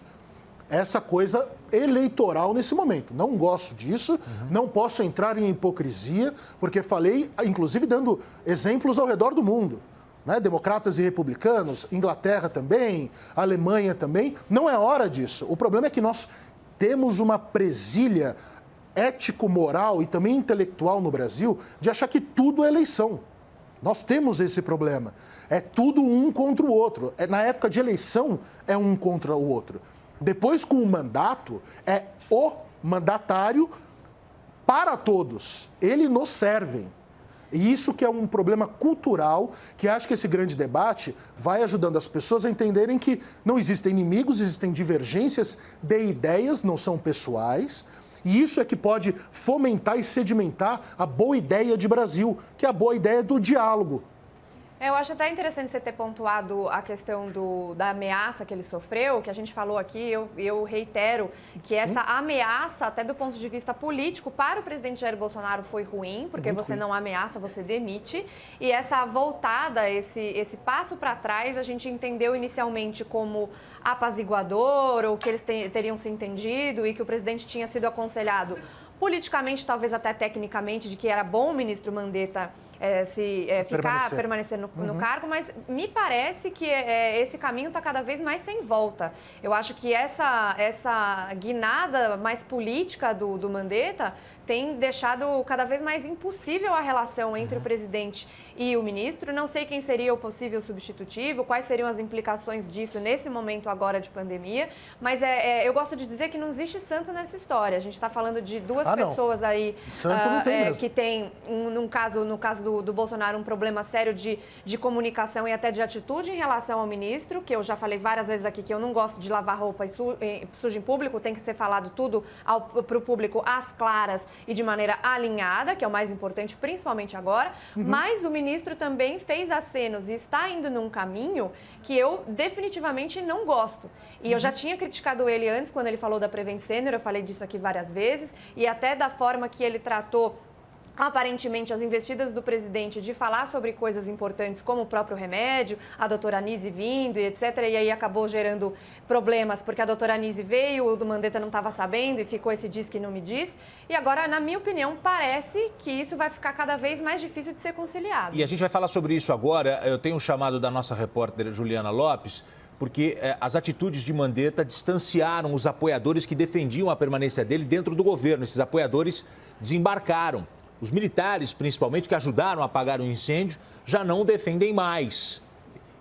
essa coisa eleitoral nesse momento. Não gosto disso, não posso entrar em hipocrisia, porque falei, inclusive, dando exemplos ao redor do mundo, né? Democratas e republicanos, Inglaterra também, Alemanha também. Não é hora disso. O problema é que nós temos uma presilha ético-moral e também intelectual no Brasil de achar que tudo é eleição. Nós temos esse problema. É tudo um contra o outro. Na época de eleição, é um contra o outro. Depois, com o mandato, é o mandatário para todos. Ele nos serve. E isso que é um problema cultural, que acho que esse grande debate vai ajudando as pessoas a entenderem que não existem inimigos, existem divergências de ideias, não são pessoais. E isso é que pode fomentar e sedimentar a boa ideia de Brasil, que é a boa ideia do diálogo. Eu acho até interessante você ter pontuado a questão da ameaça que ele sofreu, que a gente falou aqui, eu reitero que essa ameaça, até do ponto de vista político, para o presidente Jair Bolsonaro foi ruim, porque muito você ruim. não ameaça, você demite. E essa voltada, esse passo para trás, a gente entendeu inicialmente como apaziguador, ou que eles teriam se entendido e que o presidente tinha sido aconselhado politicamente, talvez até tecnicamente, de que era bom o ministro Mandetta permanecer no cargo, mas me parece que esse caminho está cada vez mais sem volta. Eu acho que essa guinada mais política do Mandetta tem deixado cada vez mais impossível a relação entre o presidente e o ministro. Não sei quem seria o possível substitutivo, quais seriam as implicações disso nesse momento agora de pandemia, mas eu gosto de dizer que não existe santo nessa história. A gente está falando de duas pessoas aí que tem, no caso do Bolsonaro, um problema sério de comunicação e até de atitude em relação ao ministro, que eu já falei várias vezes aqui que eu não gosto de lavar roupa suja em público, tem que ser falado tudo para o público às claras e de maneira alinhada, que é o mais importante, principalmente agora, mas o ministro também fez acenos e está indo num caminho que eu definitivamente não gosto. E eu já tinha criticado ele antes, quando ele falou da Prevent Senior, eu falei disso aqui várias vezes, e até da forma que ele tratou aparentemente as investidas do presidente de falar sobre coisas importantes como o próprio remédio, a doutora Anise vindo e etc. E aí acabou gerando problemas, porque a doutora Anise veio, o do Mandetta não estava sabendo e ficou esse diz que não me diz. E agora, na minha opinião, parece que isso vai ficar cada vez mais difícil de ser conciliado. E a gente vai falar sobre isso agora. Eu tenho um chamado da nossa repórter Juliana Lopes, porque as atitudes de Mandetta distanciaram os apoiadores que defendiam a permanência dele dentro do governo. Esses apoiadores desembarcaram. Os militares, principalmente, que ajudaram a apagar o incêndio, já não defendem mais.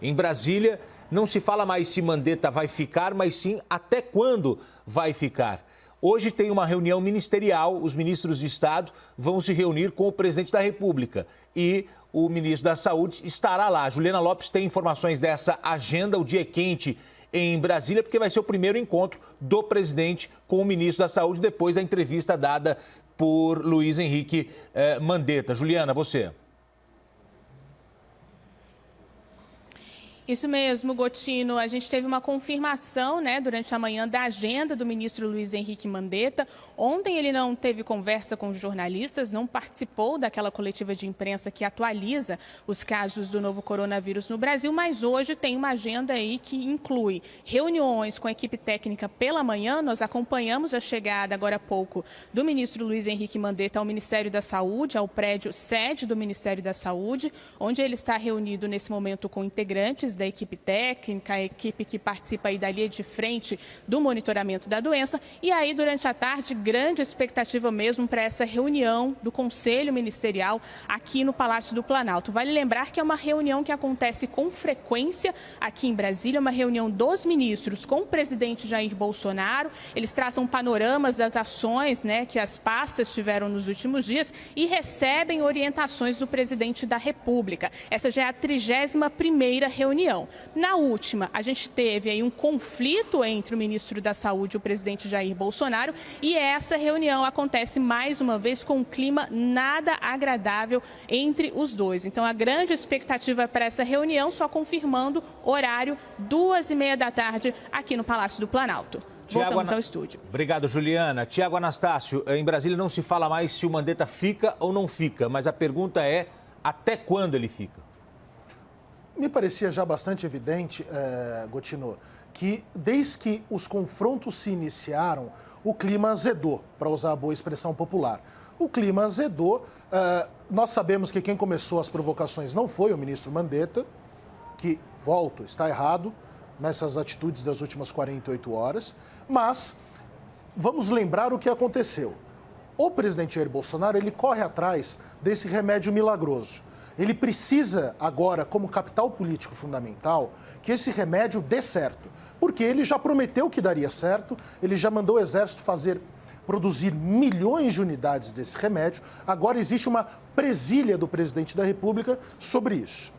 Em Brasília, não se fala mais se Mandetta vai ficar, mas sim até quando vai ficar. Hoje tem uma reunião ministerial, os ministros de Estado vão se reunir com o presidente da República e o ministro da Saúde estará lá. Juliana Lopes tem informações dessa agenda, o dia é quente em Brasília, porque vai ser o primeiro encontro do presidente com o ministro da Saúde depois da entrevista dada por Luiz Henrique Mandetta. Juliana, você. Isso mesmo, Gotino. A gente teve uma confirmação, durante a manhã da agenda do ministro Luiz Henrique Mandetta. Ontem ele não teve conversa com os jornalistas, não participou daquela coletiva de imprensa que atualiza os casos do novo coronavírus no Brasil, mas hoje tem uma agenda aí que inclui reuniões com a equipe técnica pela manhã. Nós acompanhamos a chegada agora há pouco do ministro Luiz Henrique Mandetta ao Ministério da Saúde, ao prédio sede do Ministério da Saúde, onde ele está reunido nesse momento com integrantes da equipe técnica, a equipe que participa aí da linha de frente do monitoramento da doença. E aí, durante a tarde, grande expectativa mesmo para essa reunião do Conselho Ministerial aqui no Palácio do Planalto. Vale lembrar que é uma reunião que acontece com frequência aqui em Brasília, uma reunião dos ministros com o presidente Jair Bolsonaro. Eles traçam panoramas das ações que as pastas tiveram nos últimos dias e recebem orientações do presidente da República. Essa já é a 31ª reunião. Na última, a gente teve aí um conflito entre o ministro da Saúde e o presidente Jair Bolsonaro, e essa reunião acontece mais uma vez com um clima nada agradável entre os dois. Então, a grande expectativa para essa reunião, só confirmando horário, 2h30 da tarde, aqui no Palácio do Planalto. Voltamos ao estúdio. Obrigado, Juliana. Tiago Anastácio, em Brasília não se fala mais se o Mandetta fica ou não fica, mas a pergunta é até quando ele fica? Me parecia já bastante evidente, Gotino, que desde que os confrontos se iniciaram, o clima azedou, para usar a boa expressão popular. O clima azedou, nós sabemos que quem começou as provocações não foi o ministro Mandetta, que, está errado nessas atitudes das últimas 48 horas, mas vamos lembrar o que aconteceu. O presidente Jair Bolsonaro, ele corre atrás desse remédio milagroso. Ele precisa agora, como capital político fundamental, que esse remédio dê certo. Porque ele já prometeu que daria certo, ele já mandou o Exército produzir milhões de unidades desse remédio. Agora existe uma presilha do presidente da República sobre isso.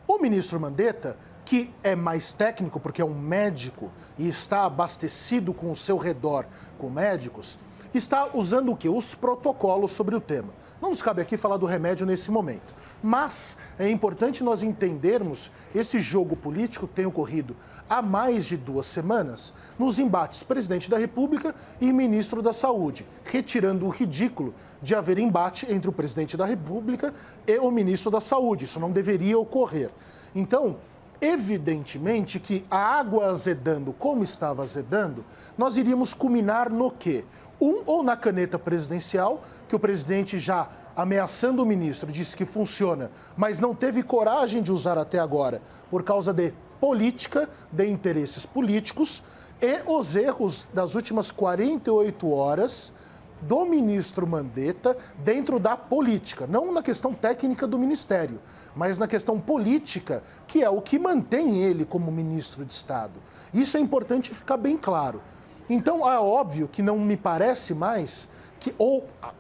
O ministro Mandetta, que é mais técnico, porque é um médico e está abastecido com o seu redor com médicos, está usando o quê? Os protocolos sobre o tema. Não nos cabe aqui falar do remédio nesse momento, mas é importante nós entendermos esse jogo político que tem ocorrido há mais de 2 semanas nos embates presidente da República e ministro da Saúde, retirando o ridículo de haver embate entre o presidente da República e o ministro da Saúde. Isso não deveria ocorrer. Então, evidentemente que a água azedando como estava azedando, nós iríamos culminar no quê? Ou na caneta presidencial, que o presidente já ameaçando o ministro, disse que funciona, mas não teve coragem de usar até agora por causa de política, de interesses políticos e os erros das últimas 48 horas do ministro Mandetta dentro da política, não na questão técnica do ministério, mas na questão política, que é o que mantém ele como ministro de Estado. Isso é importante ficar bem claro. Então, é óbvio que não me parece mais que,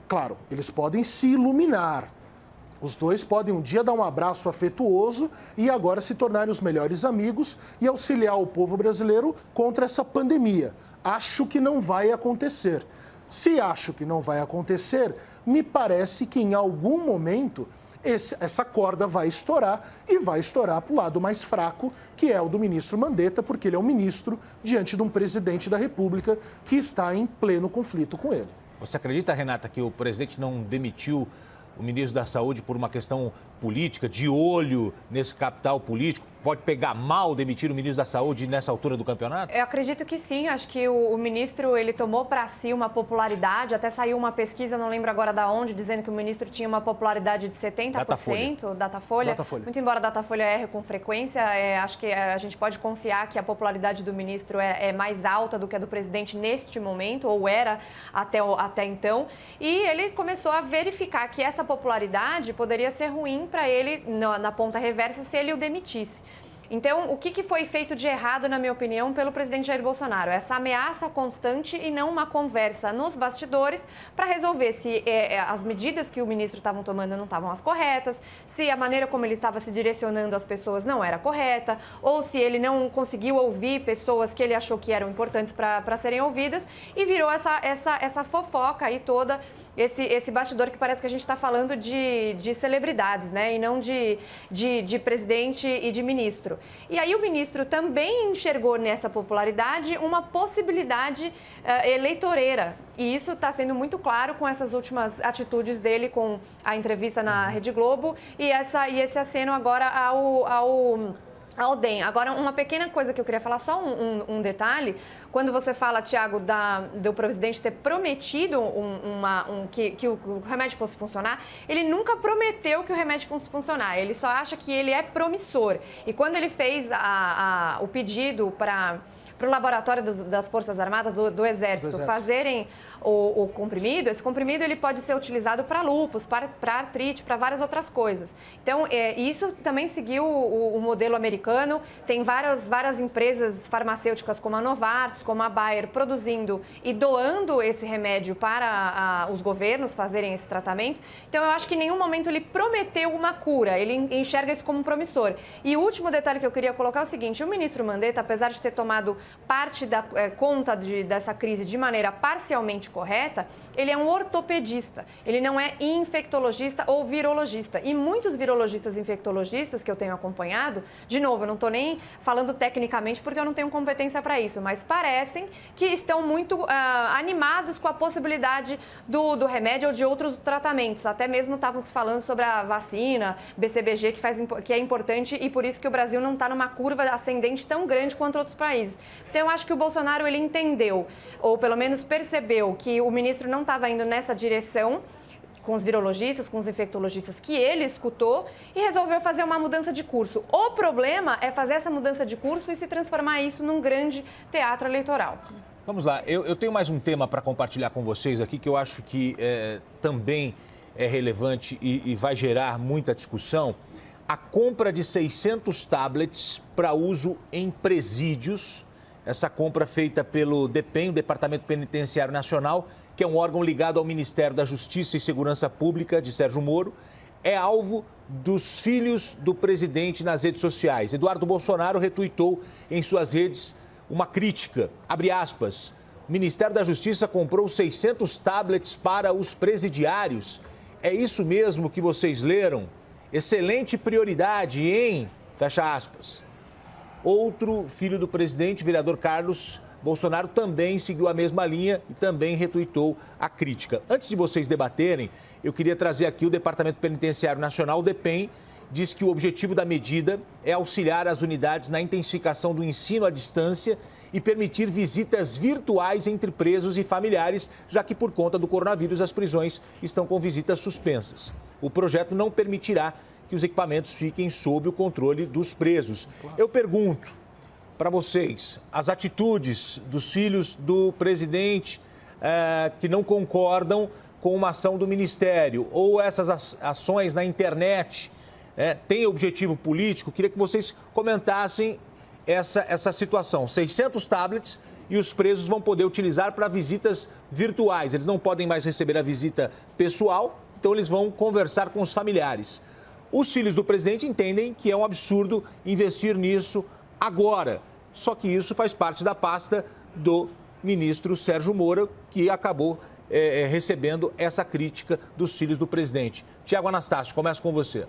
claro, eles podem se iluminar. Os dois podem um dia dar um abraço afetuoso e agora se tornarem os melhores amigos e auxiliar o povo brasileiro contra essa pandemia. Acho que não vai acontecer. Se acho que não vai acontecer, me parece que em algum momento essa corda vai estourar e vai estourar para o lado mais fraco, que é o do ministro Mandetta, porque ele é um ministro diante de um presidente da República que está em pleno conflito com ele. Você acredita, Renata, que o presidente não demitiu o ministro da Saúde por uma questão política, de olho nesse capital político? Pode pegar mal demitir o ministro da Saúde nessa altura do campeonato? Eu acredito que sim. Acho que o ministro ele tomou para si uma popularidade. Até saiu uma pesquisa, não lembro agora da onde, dizendo que o ministro tinha uma popularidade de 70%. Datafolha. Muito embora a Datafolha erre com frequência, acho que a gente pode confiar que a popularidade do ministro é mais alta do que a do presidente neste momento, ou era até então. E ele começou a verificar que essa popularidade poderia ser ruim para ele na ponta reversa se ele o demitisse. Então, o que foi feito de errado, na minha opinião, pelo presidente Jair Bolsonaro? Essa ameaça constante e não uma conversa nos bastidores para resolver se as medidas que o ministro estava tomando não estavam as corretas, se a maneira como ele estava se direcionando às pessoas não era correta, ou se ele não conseguiu ouvir pessoas que ele achou que eram importantes para serem ouvidas, e virou essa fofoca aí toda, esse bastidor que parece que a gente está falando de celebridades, né? E não de presidente e de ministro. E aí o ministro também enxergou nessa popularidade uma possibilidade eleitoreira. E isso está sendo muito claro com essas últimas atitudes dele, com a entrevista na Rede Globo e esse aceno agora ao DEM. Agora, uma pequena coisa que eu queria falar, só um detalhe. Quando você fala, Tiago, do presidente ter prometido que o remédio fosse funcionar, ele nunca prometeu que o remédio fosse funcionar. Ele só acha que ele é promissor. E quando ele fez o pedido para o laboratório das Forças Armadas, do Exército, fazerem o comprimido, esse comprimido ele pode ser utilizado para lúpus, para artrite, para várias outras coisas. Então, isso também seguiu o modelo americano. Tem várias empresas farmacêuticas como a Novartis, como a Bayer, produzindo e doando esse remédio para os governos fazerem esse tratamento. Então, eu acho que em nenhum momento ele prometeu uma cura, ele enxerga isso como promissor. E o último detalhe que eu queria colocar é o seguinte: o ministro Mandetta, apesar de ter tomado parte da conta dessa crise de maneira parcialmente correta, ele é um ortopedista, ele não é infectologista ou virologista. E muitos virologistas e infectologistas que eu tenho acompanhado, de novo, eu não estou nem falando tecnicamente porque eu não tenho competência para isso, mas parecem que estão muito animados com a possibilidade do remédio ou de outros tratamentos. Até mesmo estavam se falando sobre a vacina, BCBG, que é importante e por isso que o Brasil não está numa curva ascendente tão grande quanto outros países. Então, eu acho que o Bolsonaro, ele entendeu, ou pelo menos percebeu, que o ministro não estava indo nessa direção com os virologistas, com os infectologistas que ele escutou e resolveu fazer uma mudança de curso. O problema é fazer essa mudança de curso e se transformar isso num grande teatro eleitoral. Vamos lá, eu tenho mais um tema para compartilhar com vocês aqui que eu acho que também é relevante e vai gerar muita discussão. A compra de 600 tablets para uso em presídios. Essa compra feita pelo DEPEN, o Departamento Penitenciário Nacional, que é um órgão ligado ao Ministério da Justiça e Segurança Pública de Sérgio Moro, é alvo dos filhos do presidente nas redes sociais. Eduardo Bolsonaro retuitou em suas redes uma crítica, abre aspas, o Ministério da Justiça comprou 600 tablets para os presidiários. É isso mesmo que vocês leram? Excelente prioridade, hein? Fecha aspas. Outro filho do presidente, o vereador Carlos Bolsonaro, também seguiu a mesma linha e também retuitou a crítica. Antes de vocês debaterem, eu queria trazer aqui o Departamento Penitenciário Nacional, o DEPEN, diz que o objetivo da medida é auxiliar as unidades na intensificação do ensino à distância e permitir visitas virtuais entre presos e familiares, já que por conta do coronavírus as prisões estão com visitas suspensas. O projeto não permitirá que os equipamentos fiquem sob o controle dos presos. Eu pergunto para vocês, as atitudes dos filhos do presidente que não concordam com uma ação do Ministério ou essas ações na internet têm objetivo político? Queria que vocês comentassem essa situação. 600 tablets e os presos vão poder utilizar para visitas virtuais. Eles não podem mais receber a visita pessoal, então eles vão conversar com os familiares. Os filhos do presidente entendem que é um absurdo investir nisso agora. Só que isso faz parte da pasta do ministro Sérgio Moro, que acabou recebendo essa crítica dos filhos do presidente. Tiago Anastácio, começo com você.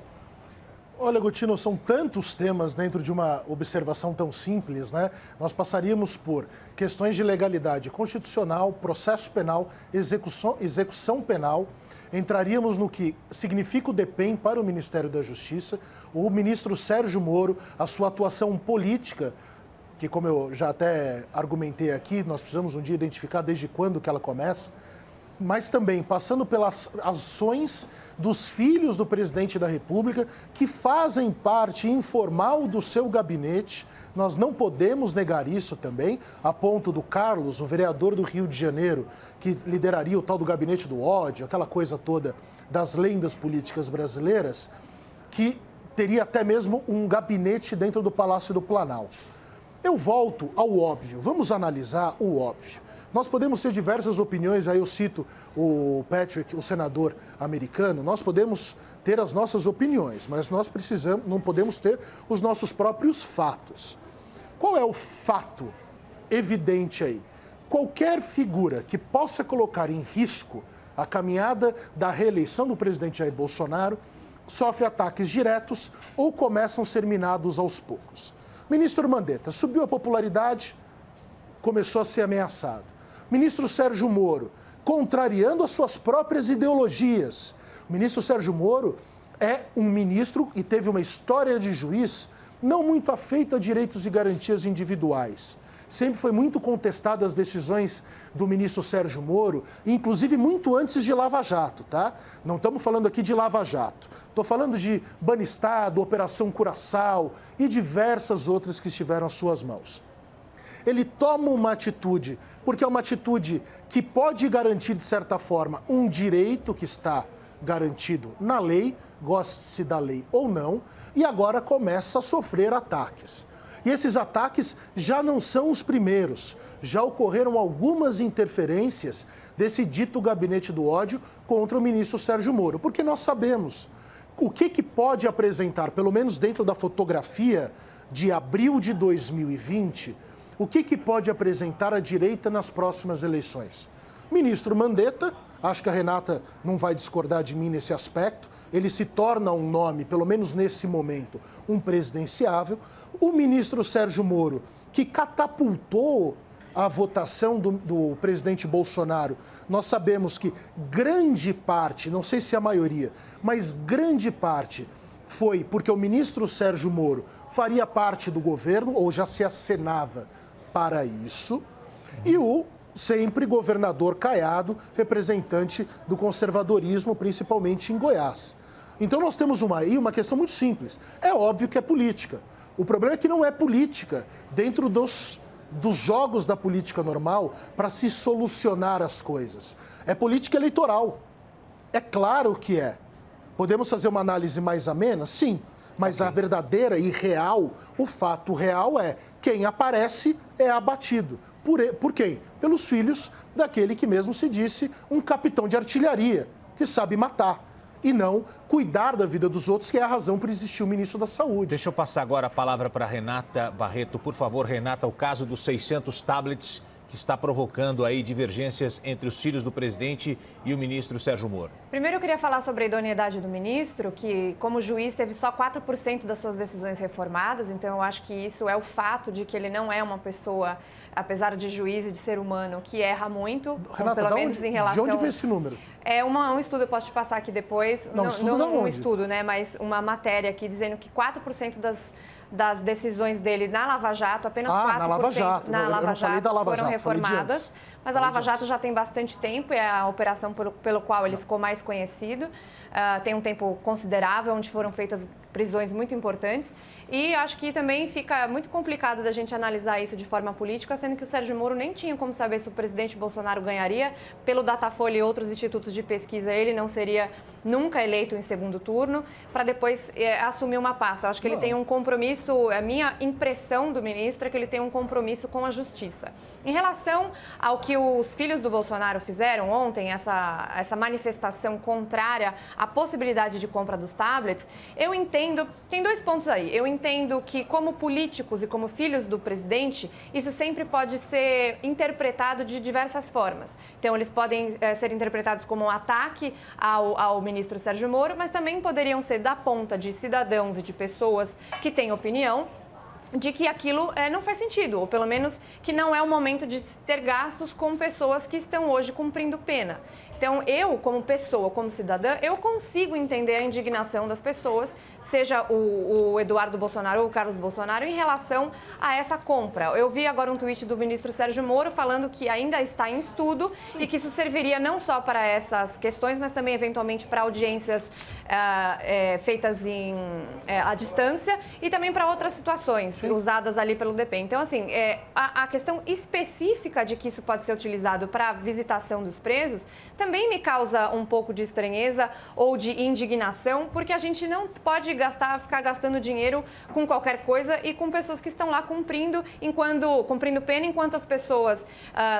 Olha, Gotino, são tantos temas dentro de uma observação tão simples, né? Nós passaríamos por questões de legalidade constitucional, processo penal, execução penal, entraríamos no que significa o DEPEN para o Ministério da Justiça, o ministro Sérgio Moro, a sua atuação política, que como eu já até argumentei aqui, nós precisamos um dia identificar desde quando que ela começa, mas também passando pelas ações dos filhos do presidente da República, que fazem parte informal do seu gabinete. Nós não podemos negar isso também, a ponto do Carlos, um vereador do Rio de Janeiro, que lideraria o tal do gabinete do ódio, aquela coisa toda das lendas políticas brasileiras, que teria até mesmo um gabinete dentro do Palácio do Planalto. Eu volto ao óbvio, vamos analisar o óbvio. Nós podemos ter diversas opiniões, aí eu cito o Patrick, o senador americano, nós podemos ter as nossas opiniões, mas nós não podemos ter os nossos próprios fatos. Qual é o fato evidente aí? Qualquer figura que possa colocar em risco a caminhada da reeleição do presidente Jair Bolsonaro sofre ataques diretos ou começam a ser minados aos poucos. Ministro Mandetta, subiu a popularidade, começou a ser ameaçado. Ministro Sérgio Moro, contrariando as suas próprias ideologias. O ministro Sérgio Moro é um ministro e teve uma história de juiz não muito afeito a direitos e garantias individuais. Sempre foi muito contestada as decisões do ministro Sérgio Moro, inclusive muito antes de Lava Jato, tá? Não estamos falando aqui de Lava Jato. Estou falando de Banestado, Operação Curaçao e diversas outras que estiveram às suas mãos. Ele toma uma atitude, porque é uma atitude que pode garantir, de certa forma, um direito que está garantido na lei, goste-se da lei ou não, e agora começa a sofrer ataques. E esses ataques já não são os primeiros. Já ocorreram algumas interferências desse dito gabinete do ódio contra o ministro Sérgio Moro, porque nós sabemos o que pode apresentar, pelo menos dentro da fotografia de abril de 2020, o que pode apresentar a direita nas próximas eleições. Ministro Mandetta, acho que a Renata não vai discordar de mim nesse aspecto, ele se torna um nome, pelo menos nesse momento, um presidenciável. O ministro Sérgio Moro, que catapultou a votação do presidente Bolsonaro, nós sabemos que grande parte, não sei se a maioria, mas grande parte foi porque o ministro Sérgio Moro faria parte do governo, ou já se acenava para isso, e o sempre governador Caiado, representante do conservadorismo, principalmente em Goiás. Então nós temos aí uma questão muito simples. É óbvio que é política. O problema é que não é política dentro dos jogos da política normal para se solucionar as coisas. É política eleitoral. É claro que é. Podemos fazer uma análise mais amena? Sim. Mas a verdadeira e real, o fato real é quem aparece é abatido. Por quem? Pelos filhos daquele que mesmo se disse um capitão de artilharia, que sabe matar e não cuidar da vida dos outros, que é a razão por existir o ministro da Saúde. Deixa eu passar agora a palavra para Renata Barreto. Por favor, Renata, o caso dos 600 tablets que está provocando aí divergências entre os filhos do presidente e o ministro Sérgio Moro. Primeiro eu queria falar sobre a idoneidade do ministro, que como juiz teve só 4% das suas decisões reformadas, então eu acho que isso é o fato de que ele não é uma pessoa, apesar de juiz e de ser humano, que erra muito, Renata, pelo menos em relação... De onde vem esse número? É um estudo, eu posso te passar aqui depois, não um estudo, né, mas uma matéria aqui dizendo que 4% das decisões dele na Lava Jato, apenas 4% na Lava Jato. na Lava Jato foram reformadas. Mas a Lava Jato já tem bastante tempo, é a operação pelo qual ele ficou mais conhecido. Tem um tempo considerável, onde foram feitas prisões muito importantes. E acho que também fica muito complicado da gente analisar isso de forma política, sendo que o Sérgio Moro nem tinha como saber se o presidente Bolsonaro ganharia. Pelo Datafolha e outros institutos de pesquisa, ele não seria nunca eleito em segundo turno, para depois assumir uma pasta. Eu acho que ele tem um compromisso, a minha impressão do ministro é que ele tem um compromisso com a justiça. Em relação ao que os filhos do Bolsonaro fizeram ontem, essa manifestação contrária à possibilidade de compra dos tablets, eu entendo, tem 2 pontos aí. Eu entendo que, como políticos e como filhos do presidente, isso sempre pode ser interpretado de diversas formas. Então, eles podem ser interpretados como um ataque ao ministro Sérgio Moro, mas também poderiam ser da ponta de cidadãos e de pessoas que têm opinião de que aquilo não faz sentido, ou pelo menos que não é o momento de ter gastos com pessoas que estão hoje cumprindo pena. Então, eu, como pessoa, como cidadã, eu consigo entender a indignação das pessoas, seja o Eduardo Bolsonaro ou o Carlos Bolsonaro, em relação a essa compra. Eu vi agora um tweet do ministro Sérgio Moro falando que ainda está em estudo e que isso serviria não só para essas questões, mas também, eventualmente, para audiências feitas à distância e também para outras situações usadas ali pelo DP. Então, assim, a questão específica de que isso pode ser utilizado para a visitação dos presos também me causa um pouco de estranheza ou de indignação, porque a gente não pode ficar gastando dinheiro com qualquer coisa e com pessoas que estão lá cumprindo pena, enquanto as pessoas,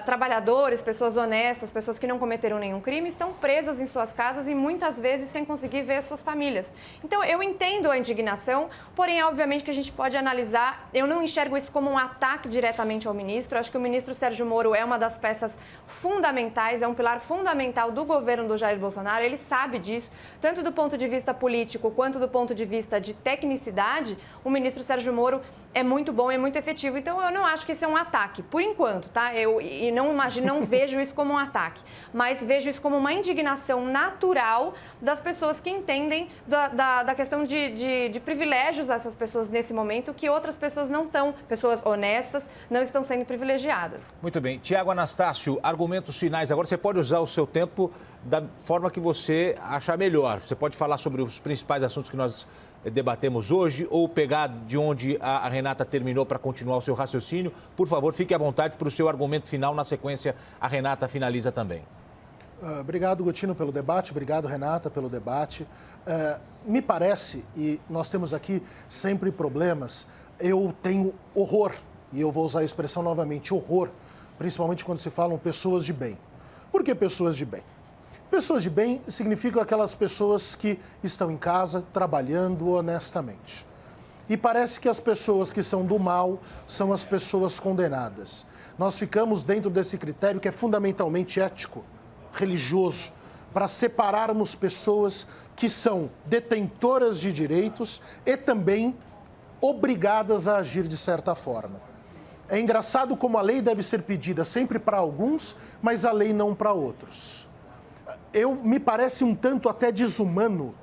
trabalhadores, pessoas honestas, pessoas que não cometeram nenhum crime, estão presas em suas casas e muitas vezes sem conseguir ver as suas famílias. Então, eu entendo a indignação, porém, obviamente que a gente pode analisar, eu não enxergo isso como um ataque diretamente ao ministro, acho que o ministro Sérgio Moro é uma das peças fundamentais, é um pilar fundamental do governo do Jair Bolsonaro, ele sabe disso, tanto do ponto de vista político quanto do ponto de vista de tecnicidade, o ministro Sérgio Moro é muito bom, é muito efetivo, então eu não acho que isso é um ataque, por enquanto, tá? Não vejo isso como um ataque, mas vejo isso como uma indignação natural das pessoas que entendem da questão de privilégios dessas pessoas nesse momento, que outras pessoas não estão, pessoas honestas, não estão sendo privilegiadas. Muito bem. Tiago Anastácio, argumentos finais. Agora você pode usar o seu tempo da forma que você achar melhor. Você pode falar sobre os principais assuntos que nós debatemos hoje ou pegar de onde a Renata terminou para continuar o seu raciocínio. Por favor, fique à vontade para o seu argumento final. Na sequência, a Renata finaliza também. Obrigado, Gotino, pelo debate. Obrigado, Renata, pelo debate. Me parece, e nós temos aqui sempre problemas, eu tenho horror, e eu vou usar a expressão novamente, horror, principalmente quando se falam pessoas de bem. Por que pessoas de bem? Pessoas de bem significam aquelas pessoas que estão em casa trabalhando honestamente. E parece que as pessoas que são do mal são as pessoas condenadas. Nós ficamos dentro desse critério que é fundamentalmente ético, religioso, para separarmos pessoas que são detentoras de direitos e também obrigadas a agir de certa forma. É engraçado como a lei deve ser pedida sempre para alguns, mas a lei não para outros. Me parece um tanto até desumano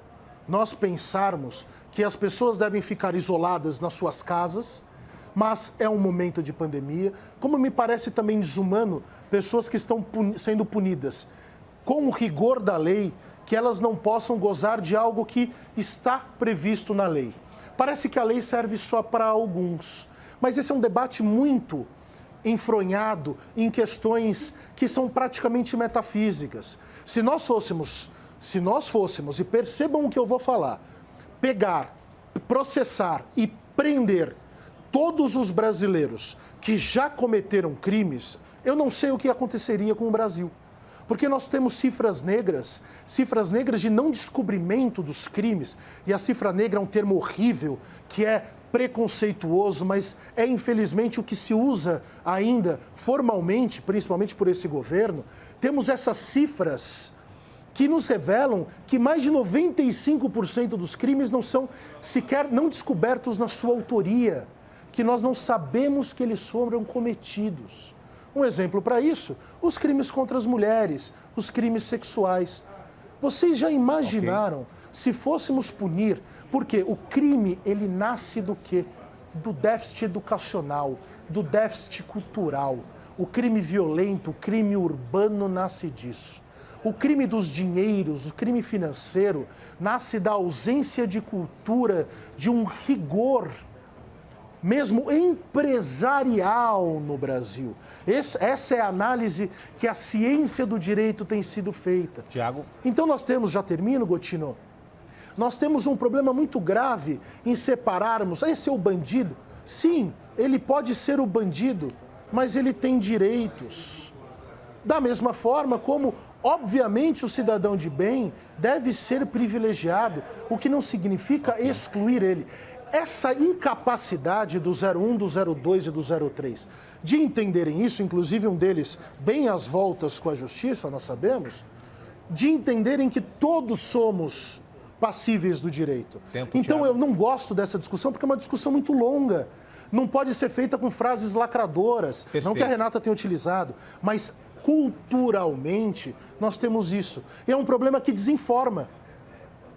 nós pensarmos que as pessoas devem ficar isoladas nas suas casas, mas é um momento de pandemia, como me parece também desumano pessoas que estão sendo punidas com o rigor da lei, que elas não possam gozar de algo que está previsto na lei. Parece que a lei serve só para alguns, mas esse é um debate muito enfronhado em questões que são praticamente metafísicas. Se nós fôssemos, e percebam o que eu vou falar, pegar, processar e prender todos os brasileiros que já cometeram crimes, eu não sei o que aconteceria com o Brasil. Porque nós temos cifras negras de não descobrimento dos crimes, e a cifra negra é um termo horrível, que é preconceituoso, mas é infelizmente o que se usa ainda formalmente, principalmente por esse governo. Temos essas cifras que nos revelam que mais de 95% dos crimes não são sequer não descobertos na sua autoria, que nós não sabemos que eles foram cometidos. Um exemplo para isso, os crimes contra as mulheres, os crimes sexuais. Vocês já imaginaram se fôssemos punir, porque o crime, ele nasce do quê? do déficit educacional, do déficit cultural. O crime violento, o crime urbano nasce disso. O crime dos dinheiros, o crime financeiro, nasce da ausência de cultura, de um rigor, mesmo empresarial no Brasil. Essa é a análise que a ciência do direito tem sido feita. Tiago? Então nós temos, já termino, Gotino, nós temos um problema muito grave em separarmos, esse é o bandido. Sim, ele pode ser o bandido, mas ele tem direitos. Da mesma forma como, obviamente, o cidadão de bem deve ser privilegiado, o que não significa excluir ele. Essa incapacidade do 01, do 02 e do 03 de entenderem isso, inclusive um deles bem às voltas com a justiça, nós sabemos, de entenderem que todos somos passíveis do direito. Então, eu não gosto dessa discussão porque é uma discussão muito longa. Não pode ser feita com frases lacradoras, Perfeito. não que a Renata tenha utilizado, mas culturalmente nós temos isso. E é um problema que desinforma.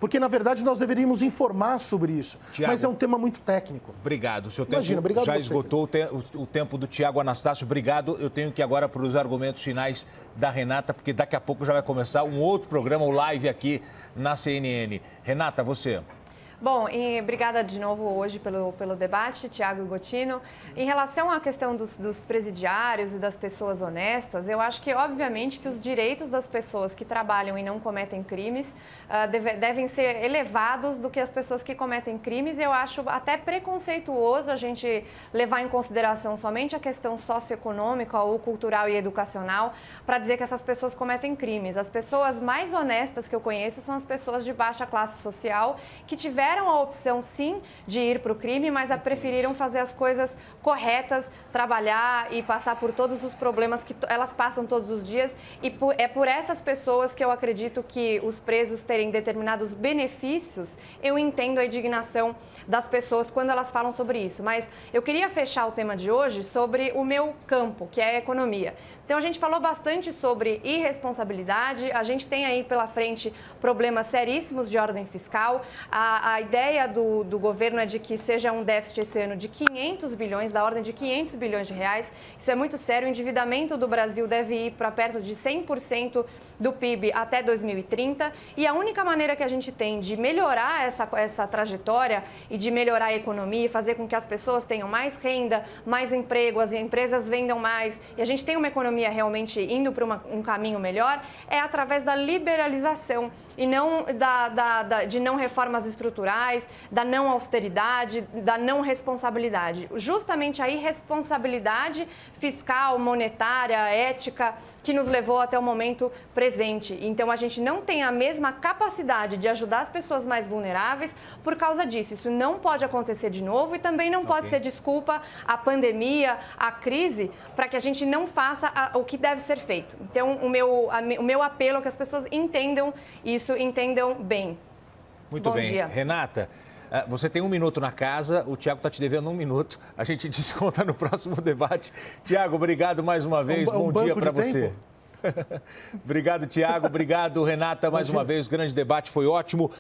Porque, na verdade, nós deveríamos informar sobre isso. Tiago, mas é um tema muito técnico. Obrigado. O seu tempo Obrigado já você, esgotou o tempo do Tiago Anastácio. Obrigado. Eu tenho que ir agora para os argumentos finais da Renata, porque daqui a pouco já vai começar um outro programa, o live aqui na CNN. Renata, você. Bom, e obrigada de novo hoje pelo debate, Tiago e Gotino. Em relação à questão dos presidiários e das pessoas honestas, eu acho que, obviamente, que os direitos das pessoas que trabalham e não cometem crimes devem ser elevados do que as pessoas que cometem crimes. Eu acho até preconceituoso a gente levar em consideração somente a questão socioeconômica ou cultural e educacional para dizer que essas pessoas cometem crimes. As pessoas mais honestas que eu conheço são as pessoas de baixa classe social que tiveram a opção, sim, de ir para o crime, mas preferiram fazer as coisas corretas, trabalhar e passar por todos os problemas que elas passam todos os dias. E é por essas pessoas que eu acredito que os presos terem determinados benefícios, eu entendo a indignação das pessoas quando elas falam sobre isso. Mas eu queria fechar o tema de hoje sobre o meu campo, que é a economia. Então, a gente falou bastante sobre irresponsabilidade, a gente tem aí pela frente problemas seríssimos de ordem fiscal. A ideia do governo é de que seja um déficit esse ano de 500 bilhões, da ordem de 500 bilhões de reais. Isso é muito sério, o endividamento do Brasil deve ir para perto de 100% do PIB até 2030. E a única maneira que a gente tem de melhorar essa trajetória e de melhorar a economia e fazer com que as pessoas tenham mais renda, mais emprego, as empresas vendam mais e a gente tenha uma economia realmente indo para um caminho melhor, é através da liberalização e não de não reformas estruturais, da não austeridade, da não responsabilidade. Justamente a irresponsabilidade fiscal, monetária, ética, que nos levou até o momento presente. Então, a gente não tem a mesma capacidade de ajudar as pessoas mais vulneráveis por causa disso. Isso não pode acontecer de novo e também não pode ser desculpa a pandemia, a crise, para que a gente não faça o que deve ser feito. Então, o meu apelo é que as pessoas entendam isso, entendam bem. Muito bem. Dia. Renata, você tem 1 minuto na casa, o Tiago está te devendo 1 minuto. A gente desconta no próximo debate. Tiago, obrigado mais uma vez. Bom dia para você. Obrigado, Tiago. Obrigado, Renata, mais uma vez. O grande debate foi ótimo.